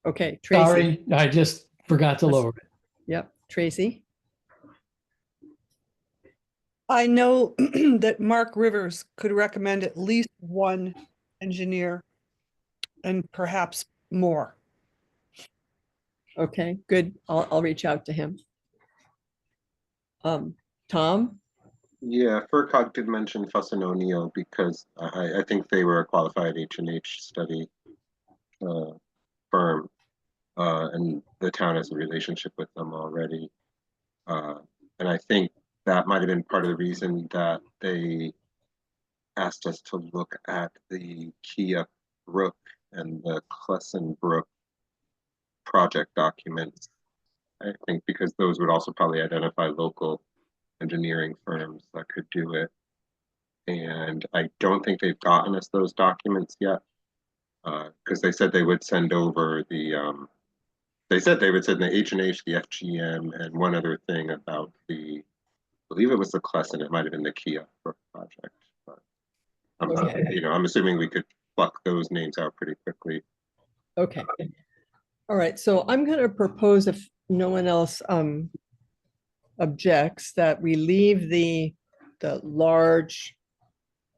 Okay, Tracy. Sorry, I just forgot to lower it. Yep, Tracy. I know that Mark Rivers could recommend at least one engineer and perhaps more. Okay, good. I'll reach out to him. Tom? Yeah, FERCog did mention Fuss and O'Neill because I think they were a qualified H&H study firm, and the town has a relationship with them already. And I think that might have been part of the reason that they asked us to look at the Kia Brook and the Klesson Brook project documents. I think because those would also probably identify local engineering firms that could do it. And I don't think they've gotten us those documents yet, because they said they would send over the, they said they would send the H&H, the FGM, and one other thing about the, I believe it was the Klesson, it might have been the Kia project. But Okay. you know, I'm assuming we could pluck those names out pretty quickly. Okay. All right, so I'm going to propose, if no one else objects, that we leave the large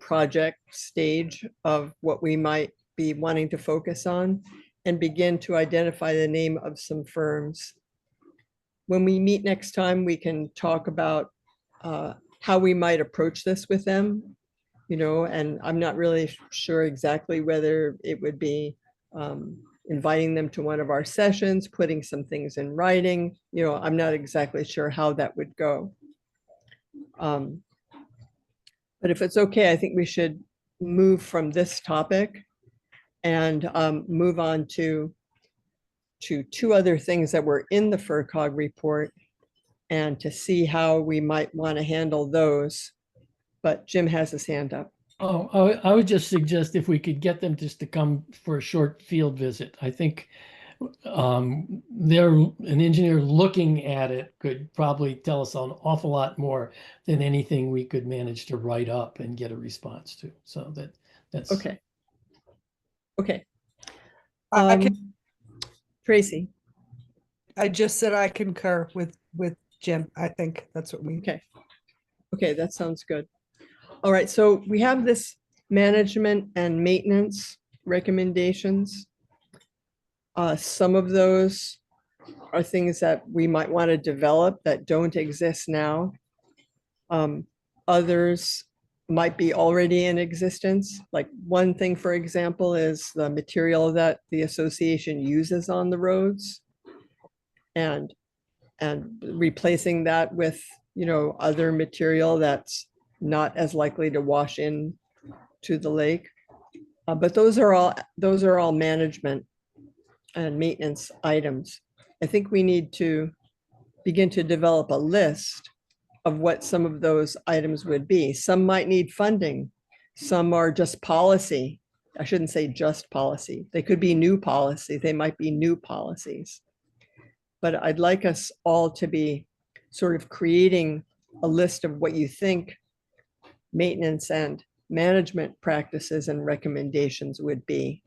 project stage of what we might be wanting to focus on and begin to identify the name of some firms. When we meet next time, we can talk about how we might approach this with them, you know, and I'm not really sure exactly whether it would be inviting them to one of our sessions, putting some things in writing, you know, I'm not exactly sure how that would go. But if it's okay, I think we should move from this topic and move on to two other things that were in the FERCog report and to see how we might want to handle those. But Jim has his hand up. Oh, I would just suggest if we could get them just to come for a short field visit. I think an engineer looking at it could probably tell us an awful lot more than anything we could manage to write up and get a response to. So that's Okay. Okay. I can, Tracy. I just said I concur with Jim. I think that's what we. Okay. Okay, that sounds good. All right, so we have this management and maintenance recommendations. Some of those are things that we might want to develop that don't exist now. Others might be already in existence. Like one thing, for example, is the material that the association uses on the roads and replacing that with, you know, other material that's not as likely to wash in to the lake. But those are all management and maintenance items. I think we need to begin to develop a list of what some of those items would be. Some might need funding. Some are just policy. I shouldn't say just policy. They could be new policy. They might be new policies. But I'd like us all to be sort of creating a list of what you think maintenance and management practices and recommendations would be.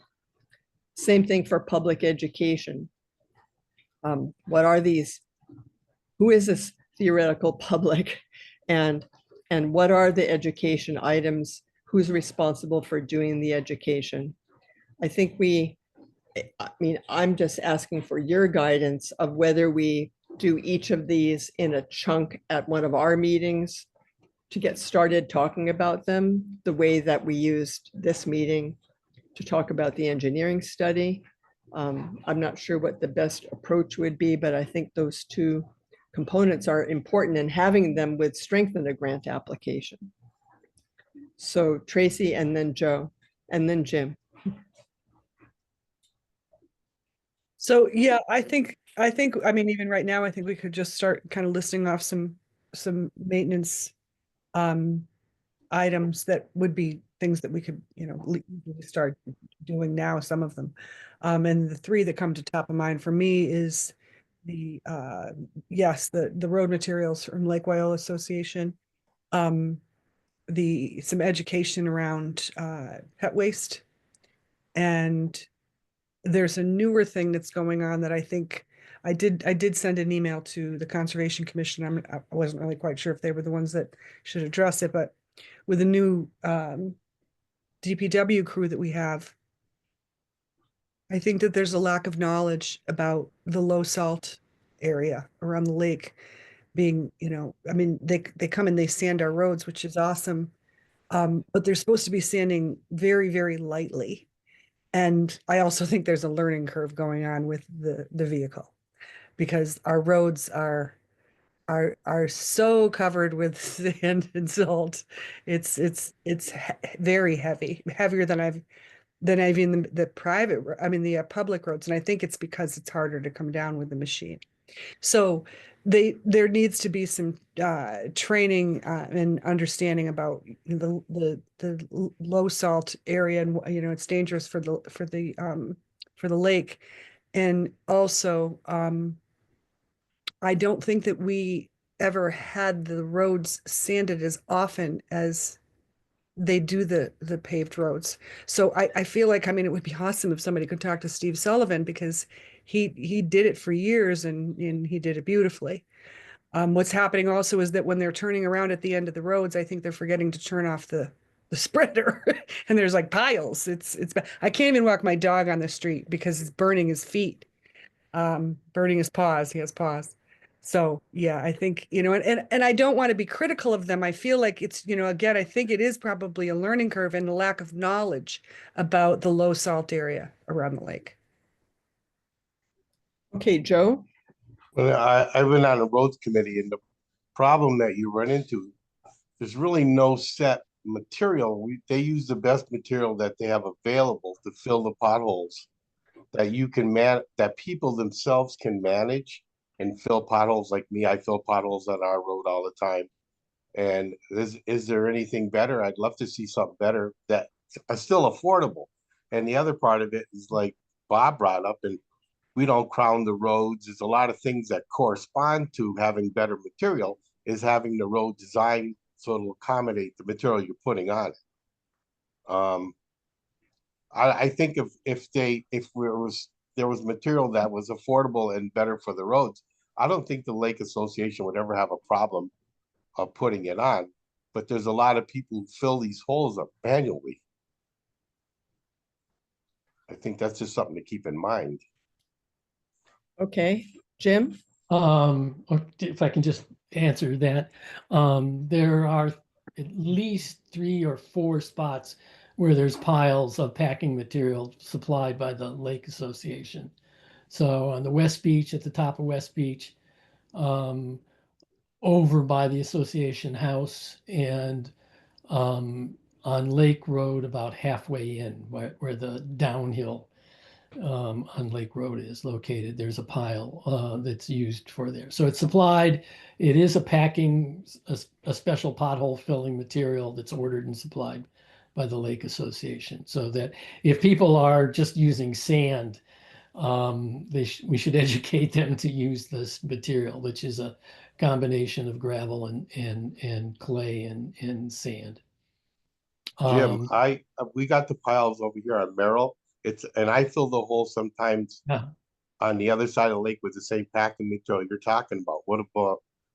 Same thing for public education. What are these? Who is this theoretical public? And what are the education items? Who's responsible for doing the education? I think I'm just asking for your guidance of whether we do each of these in a chunk at one of our meetings to get started talking about them, the way that we used this meeting to talk about the engineering study. I'm not sure what the best approach would be, but I think those two components are important, and having them would strengthen a grant application. So Tracy, and then Joe, and then Jim. So yeah, I think, I mean, even right now, I think we could just start kind of listing off some maintenance items that would be things that we could, you know, start doing now, some of them. And the three that come to top of mind for me is the road materials from Lake Wyola Association, some education around pet waste, and there's a newer thing that's going on that I think I did send an email to the Conservation Commission. I wasn't really quite sure if they were the ones that should address it, but with the new DPW crew that we have, I think that there's a lack of knowledge about the low salt area around the lake being, I mean, they come and they sand our roads, which is awesome. But they're supposed to be sanding very, very lightly. And I also think there's a learning curve going on with the vehicle because our roads are so covered with sand and salt. It's very heavy, heavier than I've in the private, I mean the public roads, and I think it's because it's harder to come down with the machine. So there needs to be some training and understanding about the low salt area, and it's dangerous for the lake, and also I don't think that we ever had the roads sanded as often as they do the paved roads. So I feel like, I mean, it would be awesome if somebody could talk to Steve Sullivan because he did it for years and he did it beautifully. What's happening also is that when they're turning around at the end of the roads, I think they're forgetting to turn off the spreader and there's like piles. It's bad. I can't even walk my dog on the street because it's burning his feet, burning his paws. He has paws. So yeah, I think, and I don't want to be critical of them. I feel like it's, again, I think it is probably a learning curve and a lack of knowledge about the low salt area around the lake. Okay, Joe? Well, I've been on the roads committee, and the problem that you run into, there's really no set material. They use the best material that they have available to fill the potholes that you can that people themselves can manage and fill potholes. Like me, I fill potholes on our road all the time. And is there anything better? I'd love to see something better that are still affordable. And the other part of it is like Bob brought up, and we don't crown the roads. There's a lot of things that correspond to having better material, is having the road designed so it'll accommodate the material you're putting on it. I think if there was material that was affordable and better for the roads, I don't think the Lake Association would ever have a problem of putting it on. But there's a lot of people who fill these holes up manually. I think that's just something to keep in mind. Okay, Jim? If I can just answer that, there are at least 3 or 4 spots where there's piles of packing material supplied by the Lake Association. So on the West Beach, at the top of West Beach, over by the association house, and on Lake Road about halfway in where the downhill on Lake Road is located. There's a pile that's used for there. So it's supplied. It is a special pothole filling material that's ordered and supplied by the Lake Association. So that if people are just using sand, we should educate them to use this material, which is a combination of gravel and clay and sand. Jim, we got the piles over here on Merrill. And I fill the hole sometimes on the other side of the lake with the same packing material you're talking about.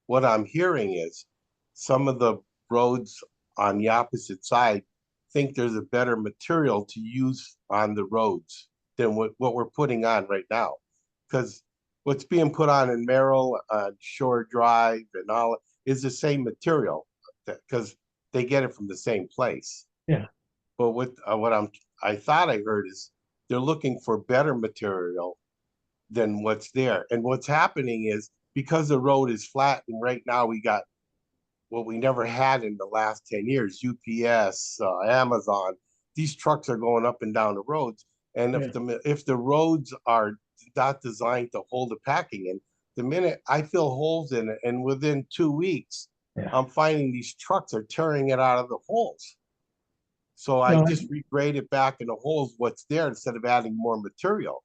What I'm hearing is some of the roads on the opposite side think there's a better material to use on the roads than what we're putting on right now. Because what's being put on in Merrill, Shore Drive and all is the same material because they get it from the same place. Yeah. But what I thought I heard is they're looking for better material than what's there. And what's happening is because the road is flat, and right now we got what we never had in the last 10 years, UPS, Amazon, these trucks are going up and down the roads. And if the roads are not designed to hold the packing in, the minute I fill holes in it, and within 2 weeks, I'm finding these trucks are tearing it out of the holes. So I just regrade it back in the holes what's there instead of adding more material.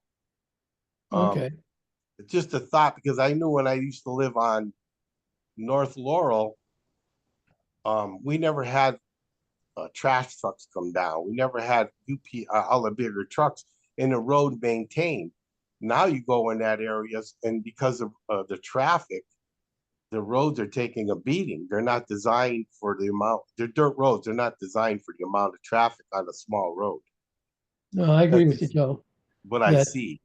Okay. It's just a thought, because I knew when I used to live on North Laurel, we never had trash trucks come down. We never had all the bigger trucks in the road maintained. Now you go in that area, and because of the traffic, the roads are taking a beating. They're not designed for the amount, they're dirt roads. They're not designed for the amount of traffic on a small road. No, I agree with you, Joe. what I that see.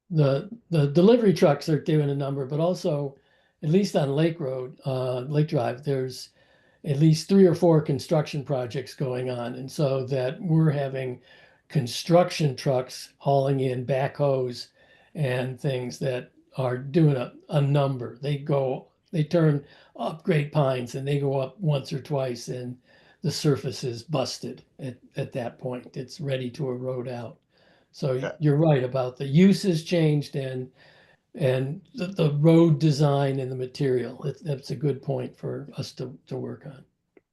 the delivery trucks are doing a number, but also, at least on Lake Road, Lake Drive, there's at least 3 or 4 construction projects going on. And so that we're having construction trucks hauling in backhoes and things that are doing a number. They turn up Great Pines and they go up once or twice and the surface is busted at that point. It's ready to erode out. So Yeah. you're right about the use has changed and the road design and the material. That's a good point for us to work on.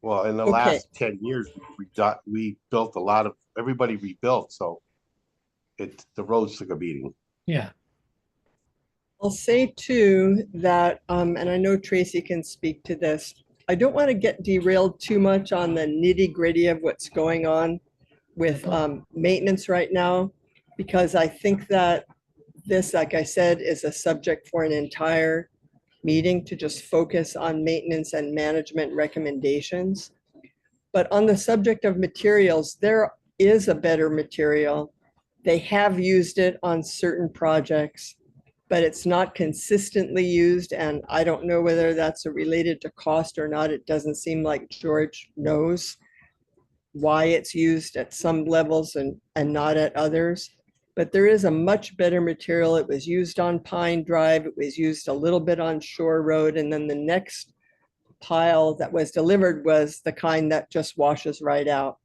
Well, in the Okay. last 10 years, we built a lot of, everybody rebuilt, so the roads took a beating. Yeah. I'll say too that, and I know Tracy can speak to this, I don't want to get derailed too much on the nitty gritty of what's going on with maintenance right now, because I think that this, like I said, is a subject for an entire meeting to just focus on maintenance and management recommendations. But on the subject of materials, there is a better material. They have used it on certain projects, but it's not consistently used. And I don't know whether that's related to cost or not. It doesn't seem like George knows why it's used at some levels and not at others. But there is a much better material. It was used on Pine Drive. It was used a little bit on Shore Road. And then the next pile that was delivered was the kind that just washes right out.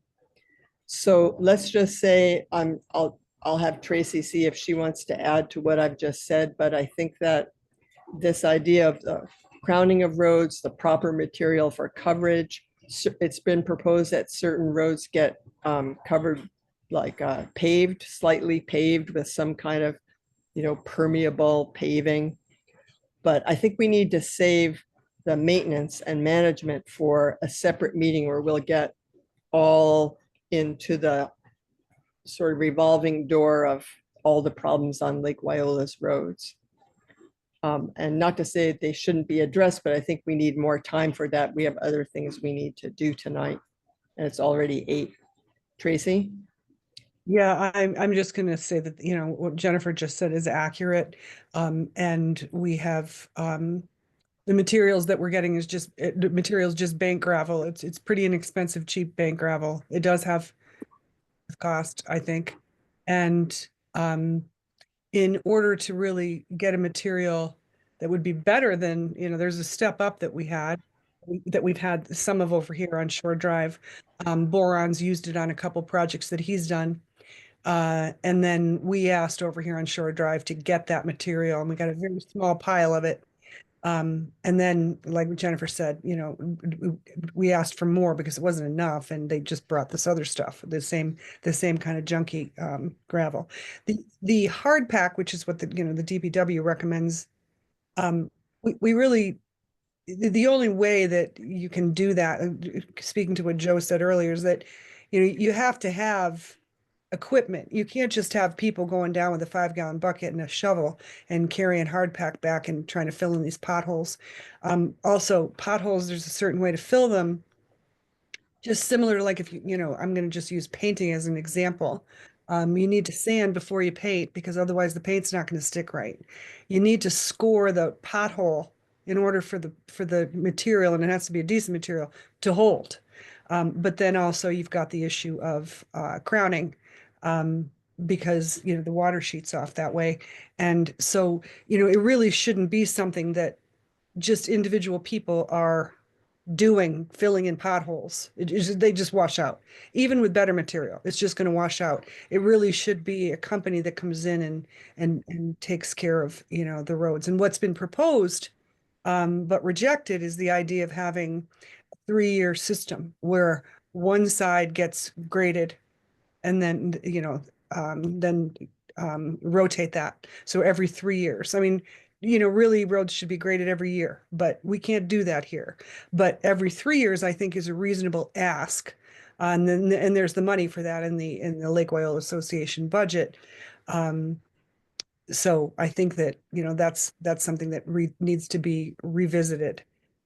So let's just say I'll have Tracy see if she wants to add to what I've just said, but I think that this idea of the crowning of roads, the proper material for coverage, it's been proposed that certain roads get covered like paved, slightly paved with some kind of, permeable paving. But I think we need to save the maintenance and management for a separate meeting where we'll get all into the sort of revolving door of all the problems on Lake Wyola's roads. And not to say they shouldn't be addressed, but I think we need more time for that. We have other things we need to do tonight, and it's already 8. Tracy? Yeah, I'm just going to say that, what Jennifer just said is accurate. And we have the materials that we're getting is just bank gravel. It's pretty inexpensive, cheap bank gravel. It does have cost, I think. And in order to really get a material that would be better than, there's a step up that we've had some of over here on Shore Drive. Boron's used it on a couple projects that he's done. And then we asked over here on Shore Drive to get that material, and we got a very small pile of it. And then, like Jennifer said, we asked for more because it wasn't enough, and they just brought this other stuff, the same kind of junky gravel. The hard pack, which is what the DPW recommends. We really, the only way that you can do that, speaking to what Joe said earlier, is that you have to have equipment. You can't just have people going down with a 5-gallon bucket and a shovel and carrying hard pack back and trying to fill in these potholes. Also, potholes, there's a certain way to fill them. Just similar to, like, if I'm going to just use painting as an example. You need to sand before you paint, because otherwise the paint's not going to stick right. You need to score the pothole in order for the material, and it has to be a decent material, to hold. But then also you've got the issue of crowning, because the water sheets off that way. And so it really shouldn't be something that just individual people are filling in potholes. They just wash out. Even with better material, it's just going to wash out. It really should be a company that comes in and takes care of the roads. And what's been proposed but rejected is the idea of having a 3-year system where one side gets graded and then rotate that. So every 3 years. I mean, really roads should be graded every year, but we can't do that here. But every 3 years, I think, is a reasonable ask. And there's the money for that in the Lake Wyola Association budget. So I think that, that's something that needs to be revisited.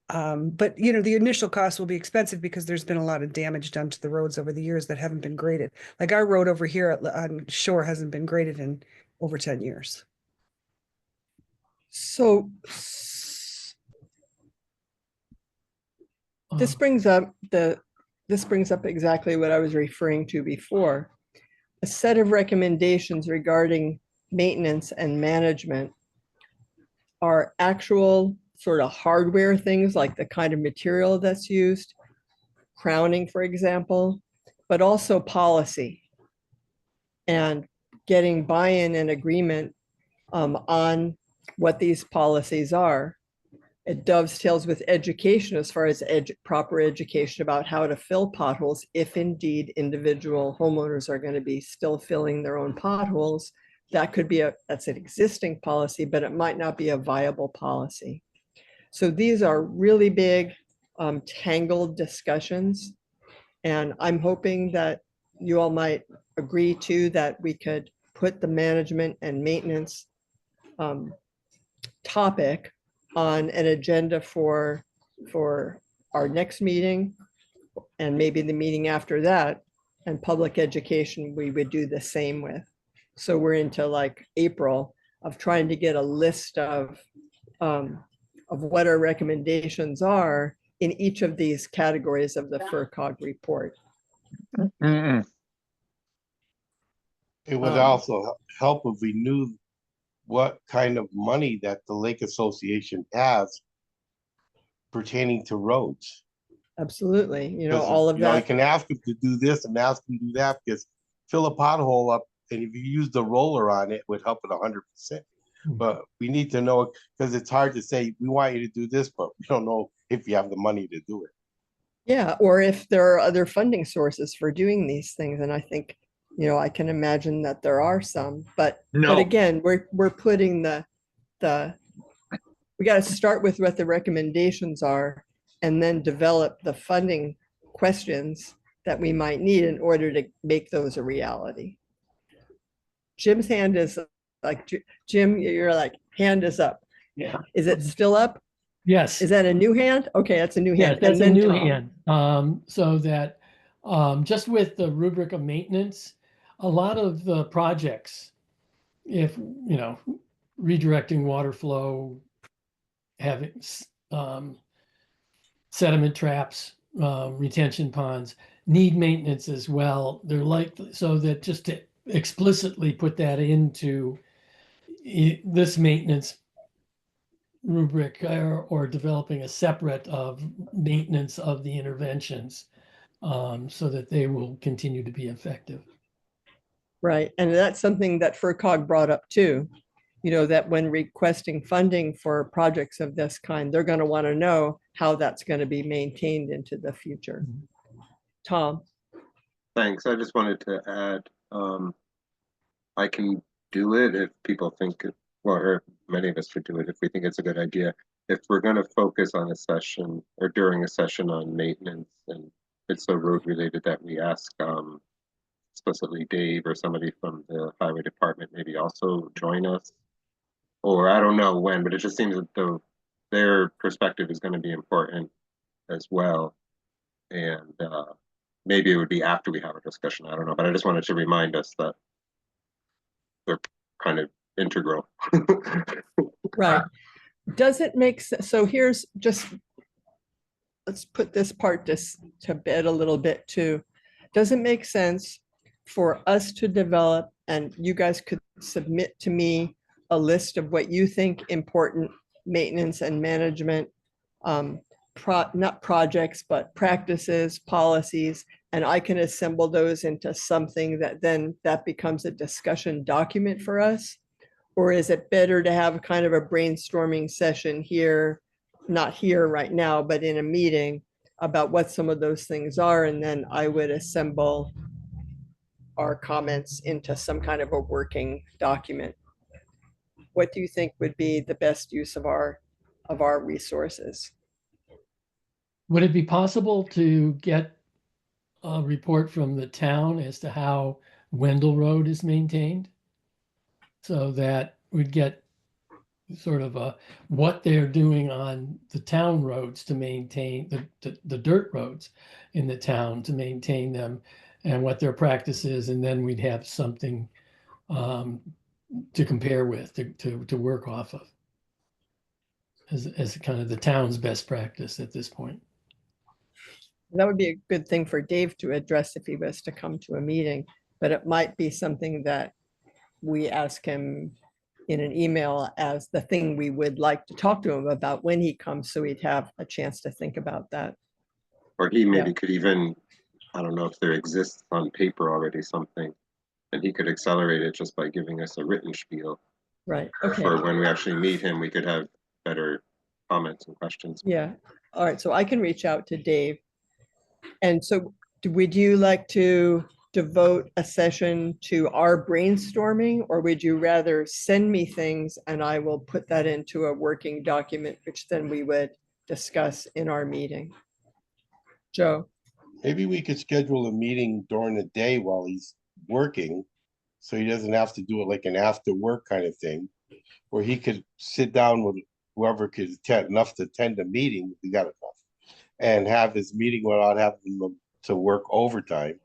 But you know, the initial cost will be expensive because there's been a lot of damage done to the roads over the years that haven't been graded. Like our road over here on Shore hasn't been graded in over 10 years. So this brings up exactly what I was referring to before. A set of recommendations regarding maintenance and management are actual sort of hardware things like the kind of material that's used, crowning, for example, but also policy and getting buy-in and agreement on what these policies are. It dovetails with education as far as proper education about how to fill potholes if indeed individual homeowners are going to be still filling their own potholes. That could be that's an existing policy, but it might not be a viable policy. So these are really big, tangled discussions. And I'm hoping that you all might agree to that we could put the management and maintenance topic on an agenda for our next meeting and maybe the meeting after that. And public education, we would do the same with. So we're into like April of trying to get a list of what our recommendations are in each of these categories of the FERCog report. Mm-mm. It would also help if we knew what kind of money that the Lake Association has pertaining to roads. Absolutely. You know, Because, all of you know, you that. can ask them to do this and ask them to do that, because fill a pothole up, and if you use the roller on it, it would help it 100%. But we need to know, because it's hard to say, we want you to do this, but we don't know if you have the money to do it. Yeah, or if there are other funding sources for doing these things. And I think, you know, I can imagine that there are some, but No. again, we're putting we got to start with what the recommendations are and then develop the funding questions that we might need in order to make those a reality. Jim's hand is like, Jim, you're like, hand is up. Yeah. Is it still up? Yes. Is that a new hand? Okay, that's a new Yeah, hand. that's And a then new Tom. hand. So that just with the rubric of maintenance, a lot of the projects, if you know, redirecting water flow, having sediment traps, retention ponds, need maintenance as well. They're likely, so that just to explicitly put that into this maintenance rubric, or developing a separate of maintenance of the interventions, so that they will continue to be effective. Right, and that's something that FERCog brought up too. You know, that when requesting funding for projects of this kind, they're going to want to know how that's going to be maintained into the future. Tom. Thanks. I just wanted to add, I can do it if people think, well, or many of us could do it if we think it's a good idea. If we're going to focus on a session or during a session on maintenance, and it's so road related that we ask explicitly Dave or somebody from the highway department maybe also join us. Or I don't know when, but it just seems that their perspective is going to be important as well. And maybe it would be after we have a discussion. I don't know, but I just wanted to remind us that they're kind of integral. Right. Does it make sense? So here's just, let's put this part to bed a little bit too. Does it make sense for us to develop, and you guys could submit to me a list of what you think important maintenance and management, not projects, but practices, policies, and I can assemble those into something that becomes a discussion document for us? Or is it better to have kind of a brainstorming session here, not here right now, but in a meeting about what some of those things are, and then I would assemble our comments into some kind of a working document? What do you think would be the best use of our resources? Would it be possible to get a report from the town as to how Wendell Road is maintained? So that we'd get sort of what they're doing on the town roads to maintain the dirt roads in the town to maintain them, and what their practice is, and then we'd have something to compare with, to work off of as kind of the town's best practice at this point. That would be a good thing for Dave to address if he was to come to a meeting, but it might be something that we ask him in an email as the thing we would like to talk to him about when he comes, so he'd have a chance to think about that. Or he maybe could even, I don't know if there exists on paper already something, and he could accelerate it just by giving us a written spiel. Right, okay. For when we actually meet him, we could have better comments and questions. Yeah, all right, so I can reach out to Dave. And so would you like to devote a session to our brainstorming, or would you rather send me things and I will put that into a working document, which then we would discuss in our meeting? Joe? Maybe we could schedule a meeting during the day while he's working, so he doesn't have to do it like an after work kind of thing, where he could sit down with whoever could attend, enough to attend a meeting, if we got enough, and have his meeting without having them to work overtime,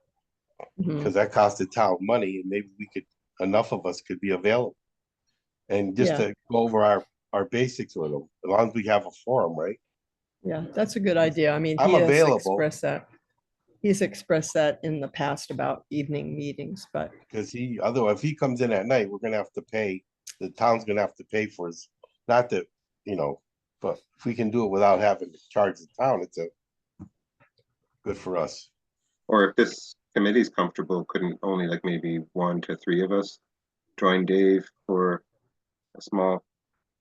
because that costs the town money, and maybe we could, enough of us could be available. And just to go over our basics with them, as long as we have a forum, right? Yeah, that's a good idea. I mean, I'm he has available. expressed that. He's expressed that in the past about evening meetings, but Because otherwise, if he comes in at night, we're gonna have to pay, the town's gonna have to pay for his, not that, but if we can do it without having to charge the town, it's good for us. Or if this committee's comfortable, couldn't only like maybe 1 to 3 of us join Dave for a small,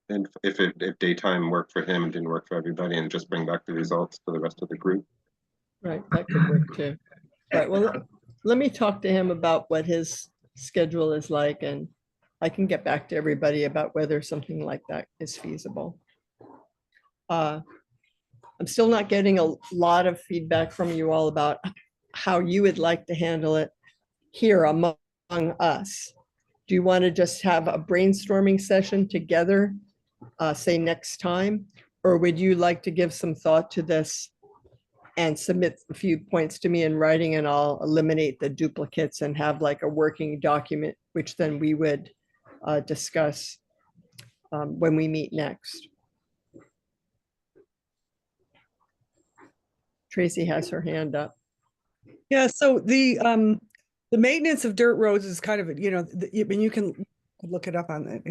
and if daytime worked for him and didn't work for everybody, and just bring back the results to the rest of the group. right, that could work too. Right, well, let me talk to him about what his schedule is like, and I can get back to everybody about whether something like that is feasible. I'm still not getting a lot of feedback from you all about how you would like to handle it here among us. Do you want to just have a brainstorming session together, say next time? Or would you like to give some thought to this and submit a few points to me in writing, and I'll eliminate the duplicates and have like a working document, which then we would discuss when we meet next? Tracy has her hand up. Yeah, so the maintenance of dirt roads is kind of, and you can look it up on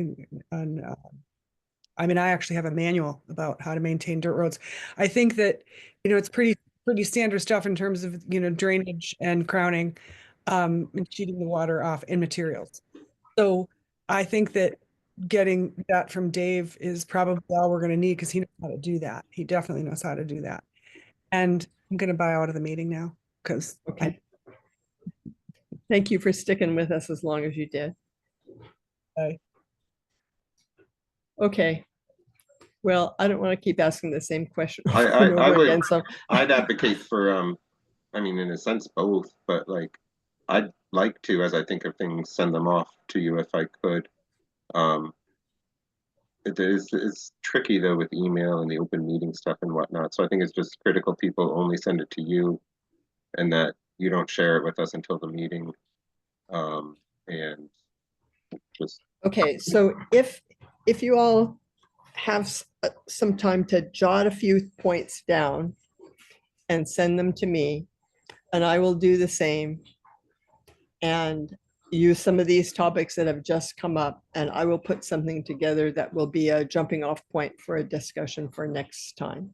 I mean, I actually have a manual about how to maintain dirt roads. I think that, it's pretty standard stuff in terms of, drainage and crowning, and sheeting the water off in materials. So I think that getting that from Dave is probably all we're going to need, because he knows how to do that. He definitely knows how to do that. And I'm going to buy out of the meeting now, because Okay. Thank you for sticking with us as long as you did. Okay. Well, I don't want to keep asking the same question over and over again. So I'd advocate for, I mean, in a sense, both, but like, I'd like to, as I think of things, send them off to you if I could. It's tricky though with email and the open meeting stuff and whatnot. So I think it's just critical people only send it to you, and that you don't share it with us until the meeting. And just okay, so if you all have some time to jot a few points down and send them to me, and I will do the same and use some of these topics that have just come up, and I will put something together that will be a jumping off point for a discussion for next time.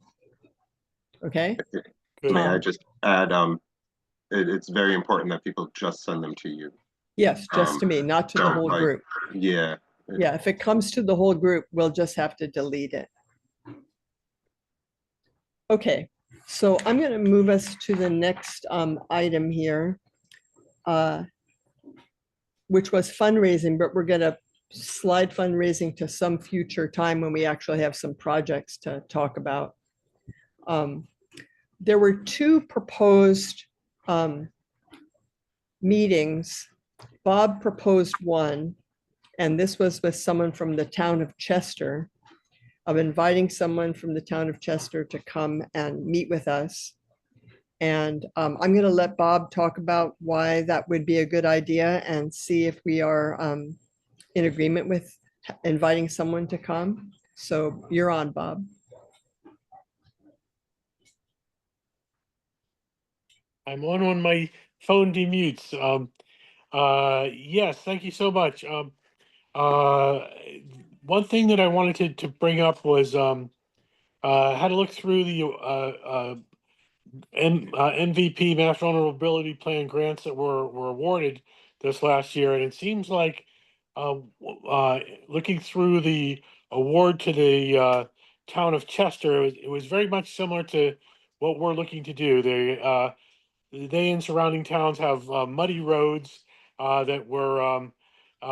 Okay? may I just add, it's very important that people just send them to you. Yes, just to me, not to the whole group. Yeah. Yeah, if it comes to the whole group, we'll just have to delete it. Okay, so I'm going to move us to the next item here, which was fundraising, but we're going to slide fundraising to some future time when we actually have some projects to talk about. There were 2 proposed meetings. Bob proposed one, And this was with someone from the town of Chester, of inviting someone from the town of Chester to come and meet with us. And I'm going to let Bob talk about why that would be a good idea and see if we are in agreement with inviting someone to come. So you're on, Bob. I'm on when my phone demutes. Yes, thank you so much. One thing that I wanted to bring up was had to look through the MVP Mass Vulnerability Plan grants that were awarded this last year, and it seems like looking through the award to the town of Chester, it was very much similar to what we're looking to do. They and surrounding towns have muddy roads that were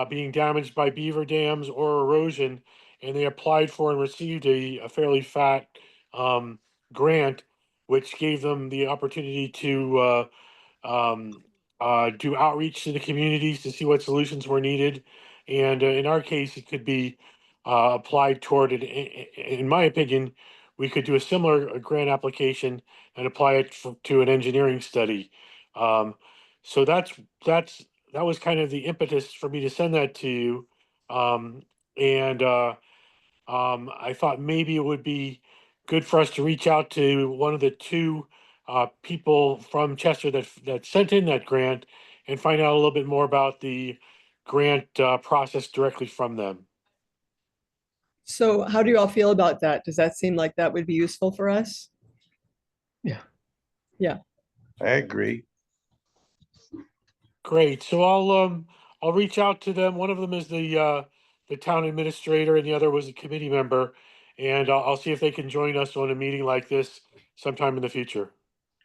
being damaged by beaver dams or erosion, and they applied for and received a fairly fat grant, which gave them the opportunity to do outreach to the communities to see what solutions were needed. And in our case, it could be applied toward it. In my opinion, we could do a similar grant application and apply it to an engineering study. So that was kind of the impetus for me to send that to you. And I thought maybe it would be good for us to reach out to one of the two people from Chester that sent in that grant and find out a little bit more about the grant process directly from them. So how do you all feel about that? Does that seem like that would be useful for us? Yeah. Yeah. I agree. Great. So I'll reach out to them. One of them is the town administrator, and the other was a committee member, and I'll see if they can join us on a meeting like this sometime in the future.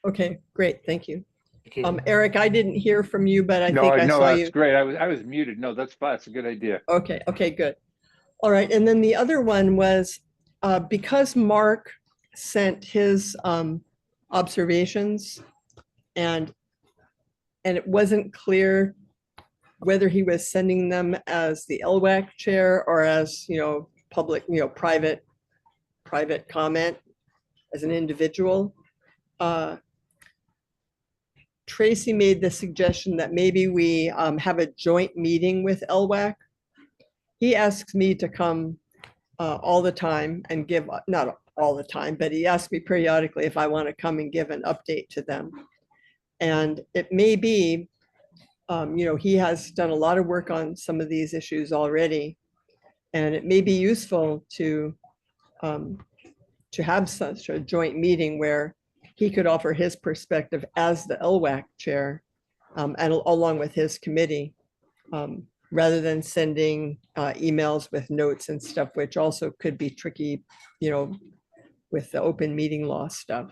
Okay, great. Thank you. Thank you. Eric, I didn't hear from you, but I No, think I no, saw that's you. great. I was muted. No, that's fine. It's a good idea. Okay, okay, good. All right, and then the other one was because Mark sent his observations and it wasn't clear whether he was sending them as the LWAC chair or as, public, private comment as an individual. Tracy made the suggestion that maybe we have a joint meeting with LWAC. He asks me to come all the time and give, not all the time, but he asks me periodically if I want to come and give an update to them. And it may be, he has done a lot of work on some of these issues already. And it may be useful to have such a joint meeting where he could offer his perspective as the LWAC chair and along with his committee, rather than sending emails with notes and stuff, which also could be tricky, with the open meeting law stuff.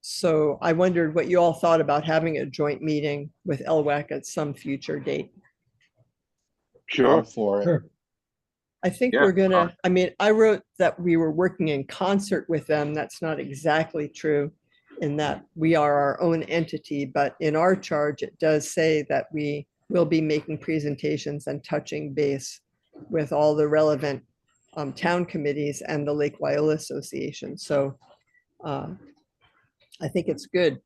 So I wondered what you all thought about having a joint meeting with LWAC at some future date. Sure. I'm for it. Sure. I think Yeah, we're gonna, I wrote that we were working in concert with them. That's not exactly true in that we are our own entity, but in our charge, it does say that we will be making presentations and touching base with all the relevant town committees and the Lake Wyola Association. So I think it's good.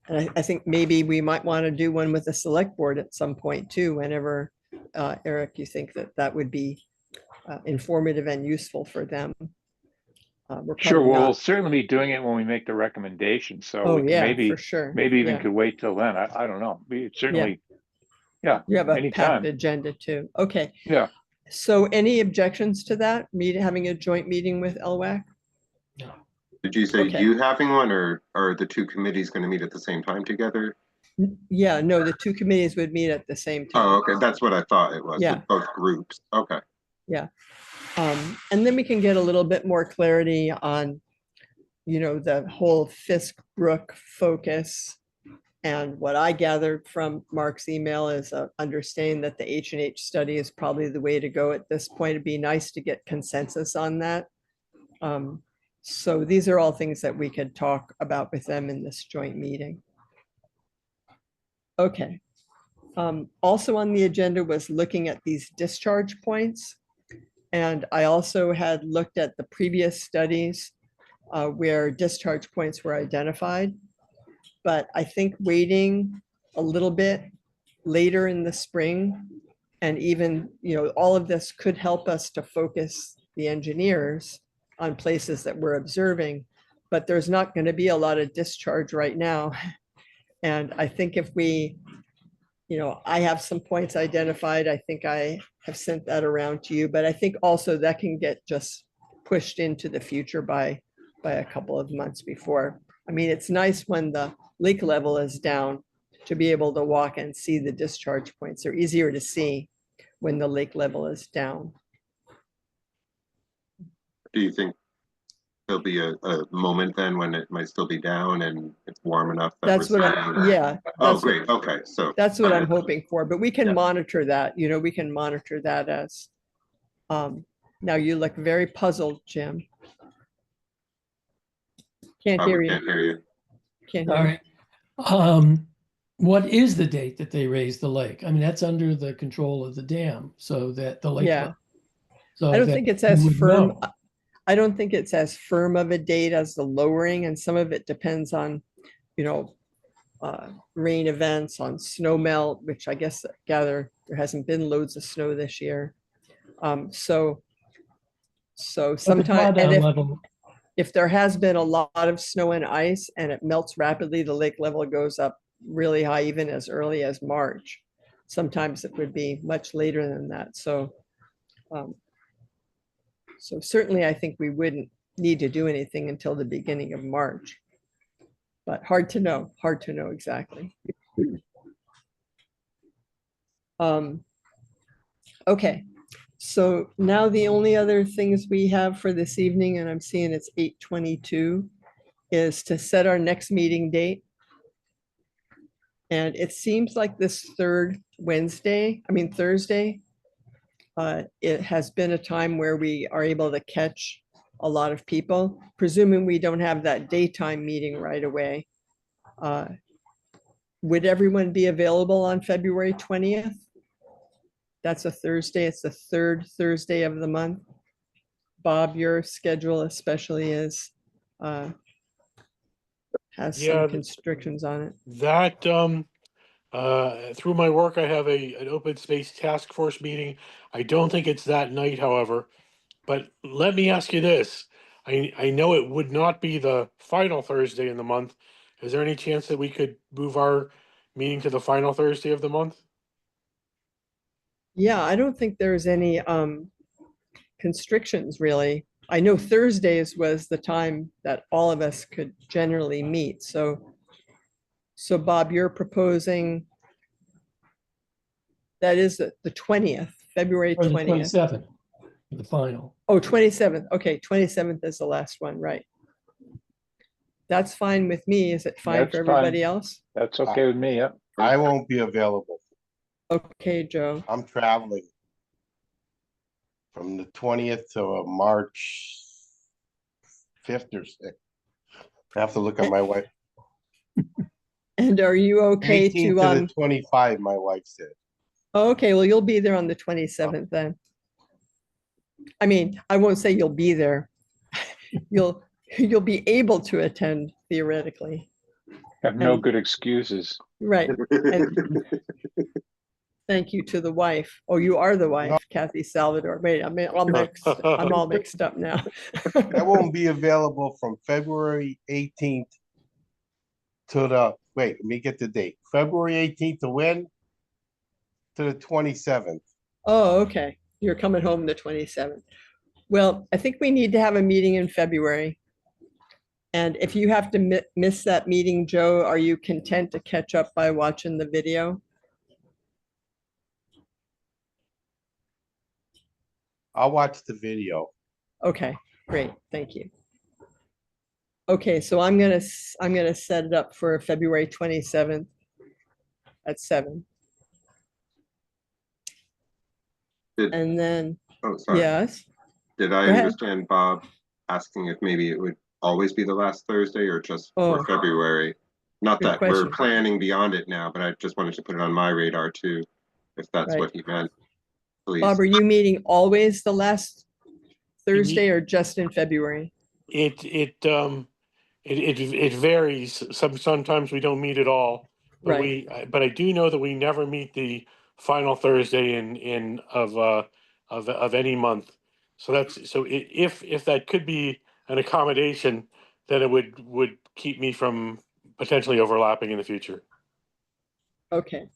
And I think maybe we might want to do one with the select board at some point too, whenever, Eric, you think that that would be informative and useful for them. We're Sure. probably Well, we'll not. certainly be doing it when we make the recommendation. So Oh, we can yeah, maybe, for sure. maybe even Yeah. could wait till then. I don't know. We certainly, yeah, You have a packed anytime. agenda too. Okay. Yeah. So any objections to that, having a joint meeting with LWAC? Did you say Okay. you having one, or are the two committees going to meet at the same time together? Yeah, no, the two committees would meet at the same time. Oh, okay. That's what I thought it was. Yeah. With both groups. Okay. Yeah. And then we can get a little bit more clarity on, the whole Fisk Brook focus. And what I gathered from Mark's email is understanding that the H&H study is probably the way to go at this point. It'd be nice to get consensus on that. So these are all things that we could talk about with them in this joint meeting. Okay. Also on the agenda was looking at these discharge points. And I also had looked at the previous studies where discharge points were identified. But I think waiting a little bit later in the spring, and even, all of this could help us to focus the engineers on places that we're observing, but there's not going to be a lot of discharge right now. And I think if we, I have some points identified. I think I have sent that around to you, but I think also that can get just pushed into the future by a couple of months before. I mean, it's nice when the lake level is down to be able to walk and see the discharge points. They're easier to see when the lake level is down. Do you think there'll be a moment then when it might still be down and it's warm enough that That's what yeah. Oh, that's great. Okay, so That's what I'm hoping for, but we can Yeah. monitor that, we can monitor that as, now you look very puzzled, Jim. Can't hear probably you. can't hear you. Can't All hear you. right. What is the date that they raise the lake? I mean, that's under the control of the dam, so that the lake. Yeah. So I don't that think it's you as would firm. know. I don't think it's as firm of a date as the lowering, and some of it depends on, rain events, on snow melt, which I guess I gather there hasn't been loads of snow this year. So But the sometimes, and drawdown level, if there has been a lot of snow and ice and it melts rapidly, the lake level goes up really high, even as early as March. Sometimes it would be much later than that. So certainly I think we wouldn't need to do anything until the beginning of March. But hard to know exactly. Okay, so now the only other things we have for this evening, and I'm seeing it's 8:22, is to set our next meeting date. And it seems like this Thursday, it has been a time where we are able to catch a lot of people, presuming we don't have that daytime meeting right away. Would everyone be available on February 20th? That's a Thursday. It's the third Thursday of the month. Bob, your schedule especially has Yeah, some constrictions on it. That, through my work, I have an open space task force meeting. I don't think it's that night, however. But let me ask you this. I know it would not be the final Thursday in the month. Is there any chance that we could move our meeting to the final Thursday of the month? Yeah, I don't think there's any constrictions really. I know Thursdays was the time that all of us could generally meet. So Bob, you're proposing that is the 20th, February or the 20th. 27th, the final. Oh, 27th. Okay, 27th is the last one, right? That's fine with me. Is it fine That's for everybody fine. else? That's okay with me, yeah. I won't be available. Okay, Joe. I'm traveling from the 20th to March 5th or 6th. I have to look at my wife. And are you okay 18th to, to the 25, my wife said. okay, well, you'll be there on the 27th then. I mean, I won't say you'll be there. You'll be able to attend theoretically. Have no And- good excuses. Right. And thank you to the wife. Oh, you are the wife, Kathy Salvador. Wait, I'm all mixed up now. I won't be available from February 18th to the, wait, let me get the date. February 18th to when? To the 27th. Oh, okay. You're coming home the 27th. Well, I think we need to have a meeting in February. And if you have to miss that meeting, Joe, are you content to catch up by watching the video? I'll watch the video. Okay, great. Thank you. Okay, so I'm gonna set it up for February 27th at 7. And then, Oh, sorry. yes, Did I Go ahead. understand Bob asking if maybe it would always be the last Thursday or just Oh. for February? Not Good that we're question. planning beyond it now, but I just wanted to put it on my radar too, if that's Right. what he meant. Please. Bob, are you meeting always the last We meet- Thursday or just in February? It varies. Sometimes we don't meet at all, but Right. but I do know that we never meet the final Thursday of any month. So if that could be an accommodation, then it would keep me from potentially overlapping in the future. Okay.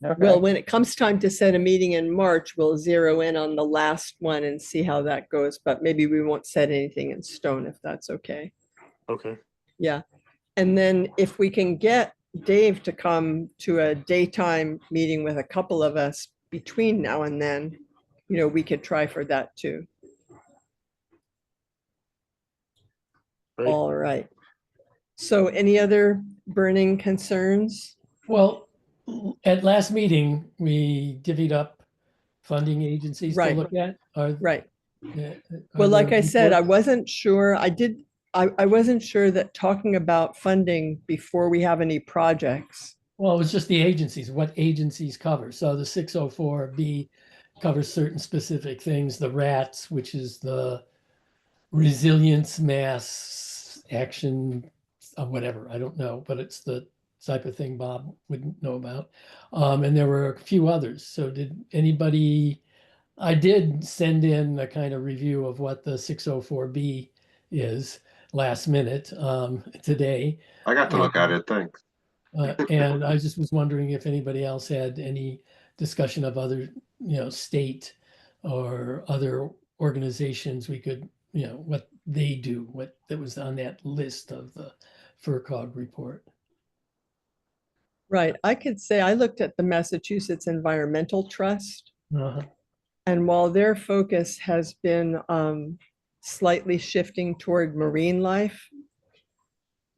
Okay. Well, when it comes time to set a meeting in March, we'll zero in on the last one and see how that goes, but maybe we won't set anything in stone if that's okay. Okay. Yeah. And then if we can get Dave to come to a daytime meeting with a couple of us between now and then, we could try for that too. Great. All right. So any other burning concerns? Well, at last meeting, we divvied up funding agencies to Right. look at. Right. Are Well, like there I said, I reports? wasn't sure. I wasn't sure that talking about funding before we have any projects. Well, it was just the agencies, what agencies cover. So the 604B covers certain specific things, the RATS, which is the resilience mass action, whatever, I don't know, but it's the type of thing Bob wouldn't know about. And there were a few others. So did anybody, I did send in a kind of review of what the 604B is last minute today. I got to look at it, thanks. And I just was wondering if anybody else had any discussion of other, state or other organizations we could, what they do, what that was on that list of the FERCog report. Right. I could say I looked at the Massachusetts Environmental Trust, Uh-huh. and while their focus has been slightly shifting toward marine life,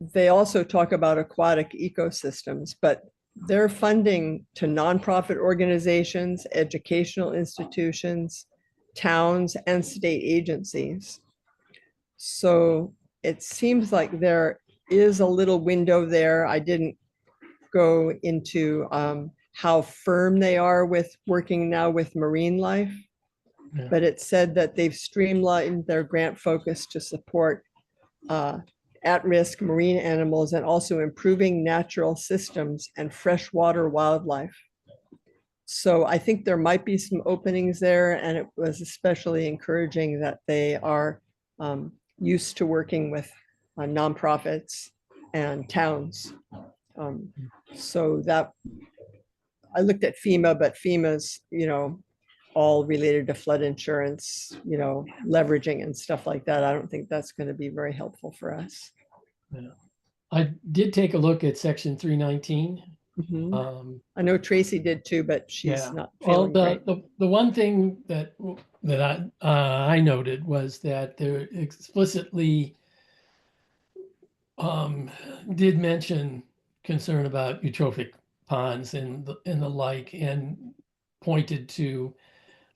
they also talk about aquatic ecosystems, but they're funding to nonprofit organizations, educational institutions, towns, and state agencies. So it seems like there is a little window there. I didn't go into how firm they are with working now with marine life, Yeah. but it said that they've streamlined their grant focus to support at-risk marine animals and also improving natural systems and freshwater wildlife. So I think there might be some openings there, and it was especially encouraging that they are used to working with nonprofits and towns. So that I looked at FEMA, but FEMA's, all related to flood insurance, leveraging and stuff like that. I don't think that's going to be very helpful for us. Yeah. I did take a look at section 319. Mhm. I know Tracy did too, but she's not Well, feeling great. the one thing that I noted was that there explicitly did mention concern about eutrophic ponds and the like, and pointed to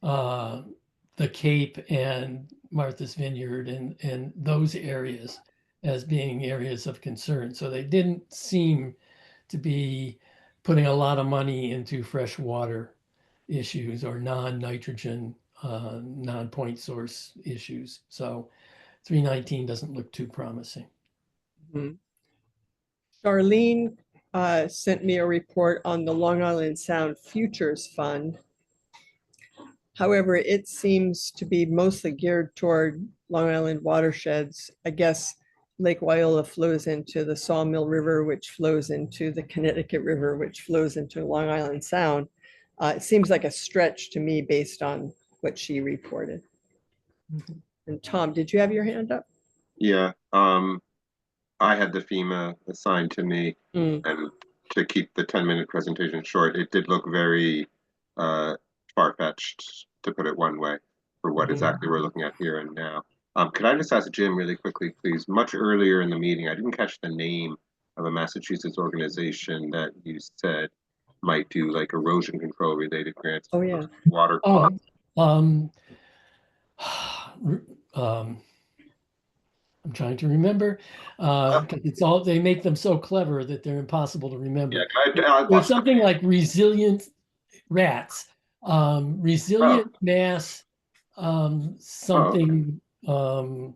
the Cape and Martha's Vineyard and those areas as being areas of concern. So they didn't seem to be putting a lot of money into freshwater issues or non-nitrogen, non-point source issues. So 319 doesn't look too promising. Mhm. Charlene sent me a report on the Long Island Sound Futures Fund. However, it seems to be mostly geared toward Long Island watersheds. I guess Lake Wyola flows into the Sawmill River, which flows into the Connecticut River, which flows into Long Island Sound. It seems like a stretch to me based on what she reported. Mhm. And Tom, did you have your hand up? Yeah, I had the FEMA assigned to me, and to keep the 10-minute presentation short, it did look very far-fetched, to put it one way, for what exactly we're looking at here and now. Could I just ask Jim really quickly, please? Much earlier in the meeting, I didn't catch the name of a Massachusetts organization that you said might do like erosion control related grants. Oh, yeah. Water. Oh, I'm trying to remember, 'cause it's all, they make them so clever that they're impossible to remember. Yeah, There's lost something like resilient rats, resilient mass, something, a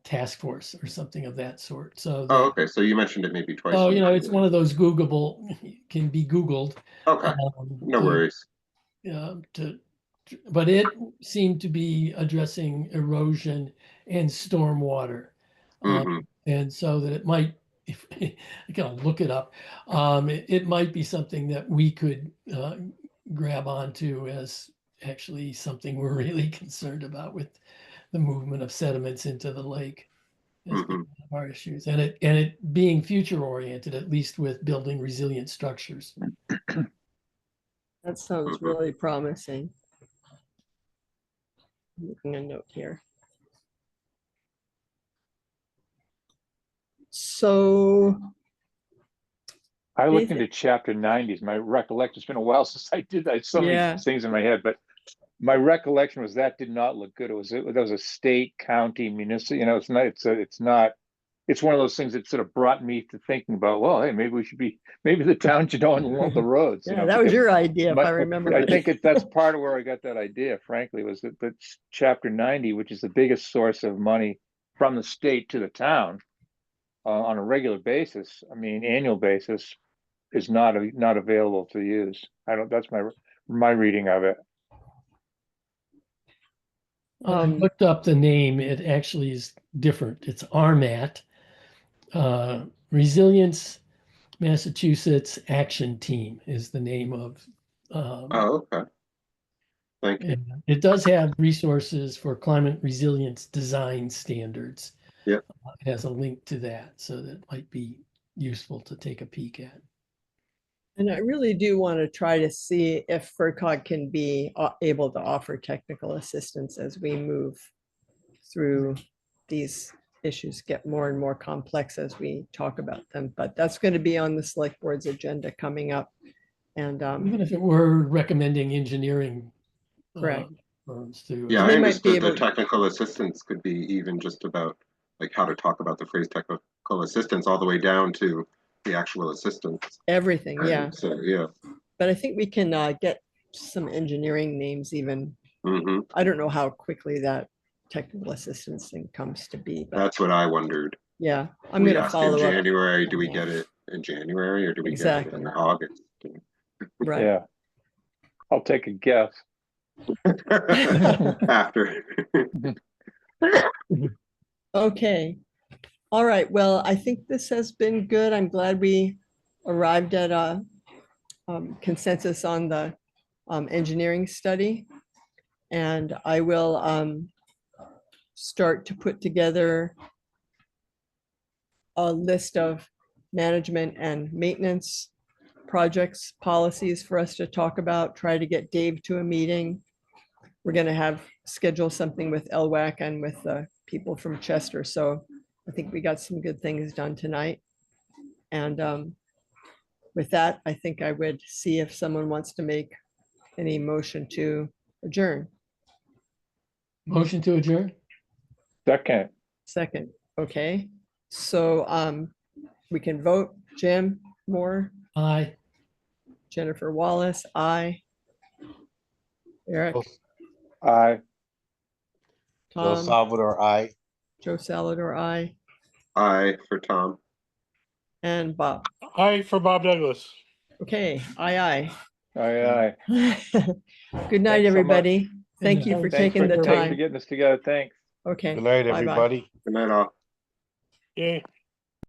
task force or something of that sort. So that, Oh, okay. So you mentioned it maybe twice. oh, in you know, the it's one of those Googleable, can be Googled. Okay, no to- worries. to, but it seemed to be addressing erosion and stormwater. Mhm. And so that it might, if I gotta look it up, it might be something that we could grab onto as actually something we're really concerned about with the movement of sediments into the lake as being one of our issues, and it being future oriented, at least with building resilient structures. That sounds really promising. Making a note here. So I looked Nathan- into chapter 90s. My recollection, it's been a while since I did that. I had so Yeah. many things in my head, but my recollection was that did not look good. That was a state, county, municipal, you know, it's not, it's one of those things that sort of brought me to thinking about, well, hey, maybe the town should own the roads. yeah, that was your idea, if I remember. I right. think that's part of where I got that idea, frankly, was that chapter 90, which is the biggest source of money from the state to the town on a regular basis, I mean, annual basis, is not available to use. That's my reading of it. I looked up the name. It actually is different. It's RMAT, Resilience Massachusetts Action Team is the name of. Oh, okay. Thank you. It does have resources for climate resilience design standards. Yep. It has a link to that, so that might be useful to take a peek at. And I really do want to try to see if FERCog can be able to offer technical assistance as we move through these issues, get more and more complex as we talk about them. But that's going to be on the select board's agenda coming up. And Even if it were recommending engineering correct. firms to. Yeah, they I might be understood able- the technical assistance could be even just about like how to talk about the phrase technical assistance all the way down to the actual assistance. Everything, And yeah. so, yeah. But I think we can get some engineering names even. Hmm. I don't know how quickly that technical assistance thing comes to be, but That's what I wondered. yeah, I'm We going to ask in follow up. January, do we on get that. it in January or do we get it in Exactly. August? Right. Yeah. I'll take a guess. After. Okay. All right. Well, I think this has been good. I'm glad we arrived at a consensus on the engineering study. And I will start to put together a list of management and maintenance projects, policies for us to talk about, try to get Dave to a meeting. We're going to schedule something with LWAC and with the people from Chester. So I think we got some good things done tonight. And with that, I think I would see if someone wants to make any motion to adjourn. Motion to adjourn? Second. Second, okay. So we can vote. Jim Moore, Aye. Jennifer Wallace, aye. Eric, Aye. Joe Tom, Salvador, I. Joe Salador, aye, I for Tom. and Bob. Aye for Bob Douglas. Okay, aye, Aye. aye. Good night, Thanks so much. everybody. Thank you for Thanks taking the thanks for time. getting this together. Thanks. Okay. Good night, bye-bye. everybody. Good night all. Yay.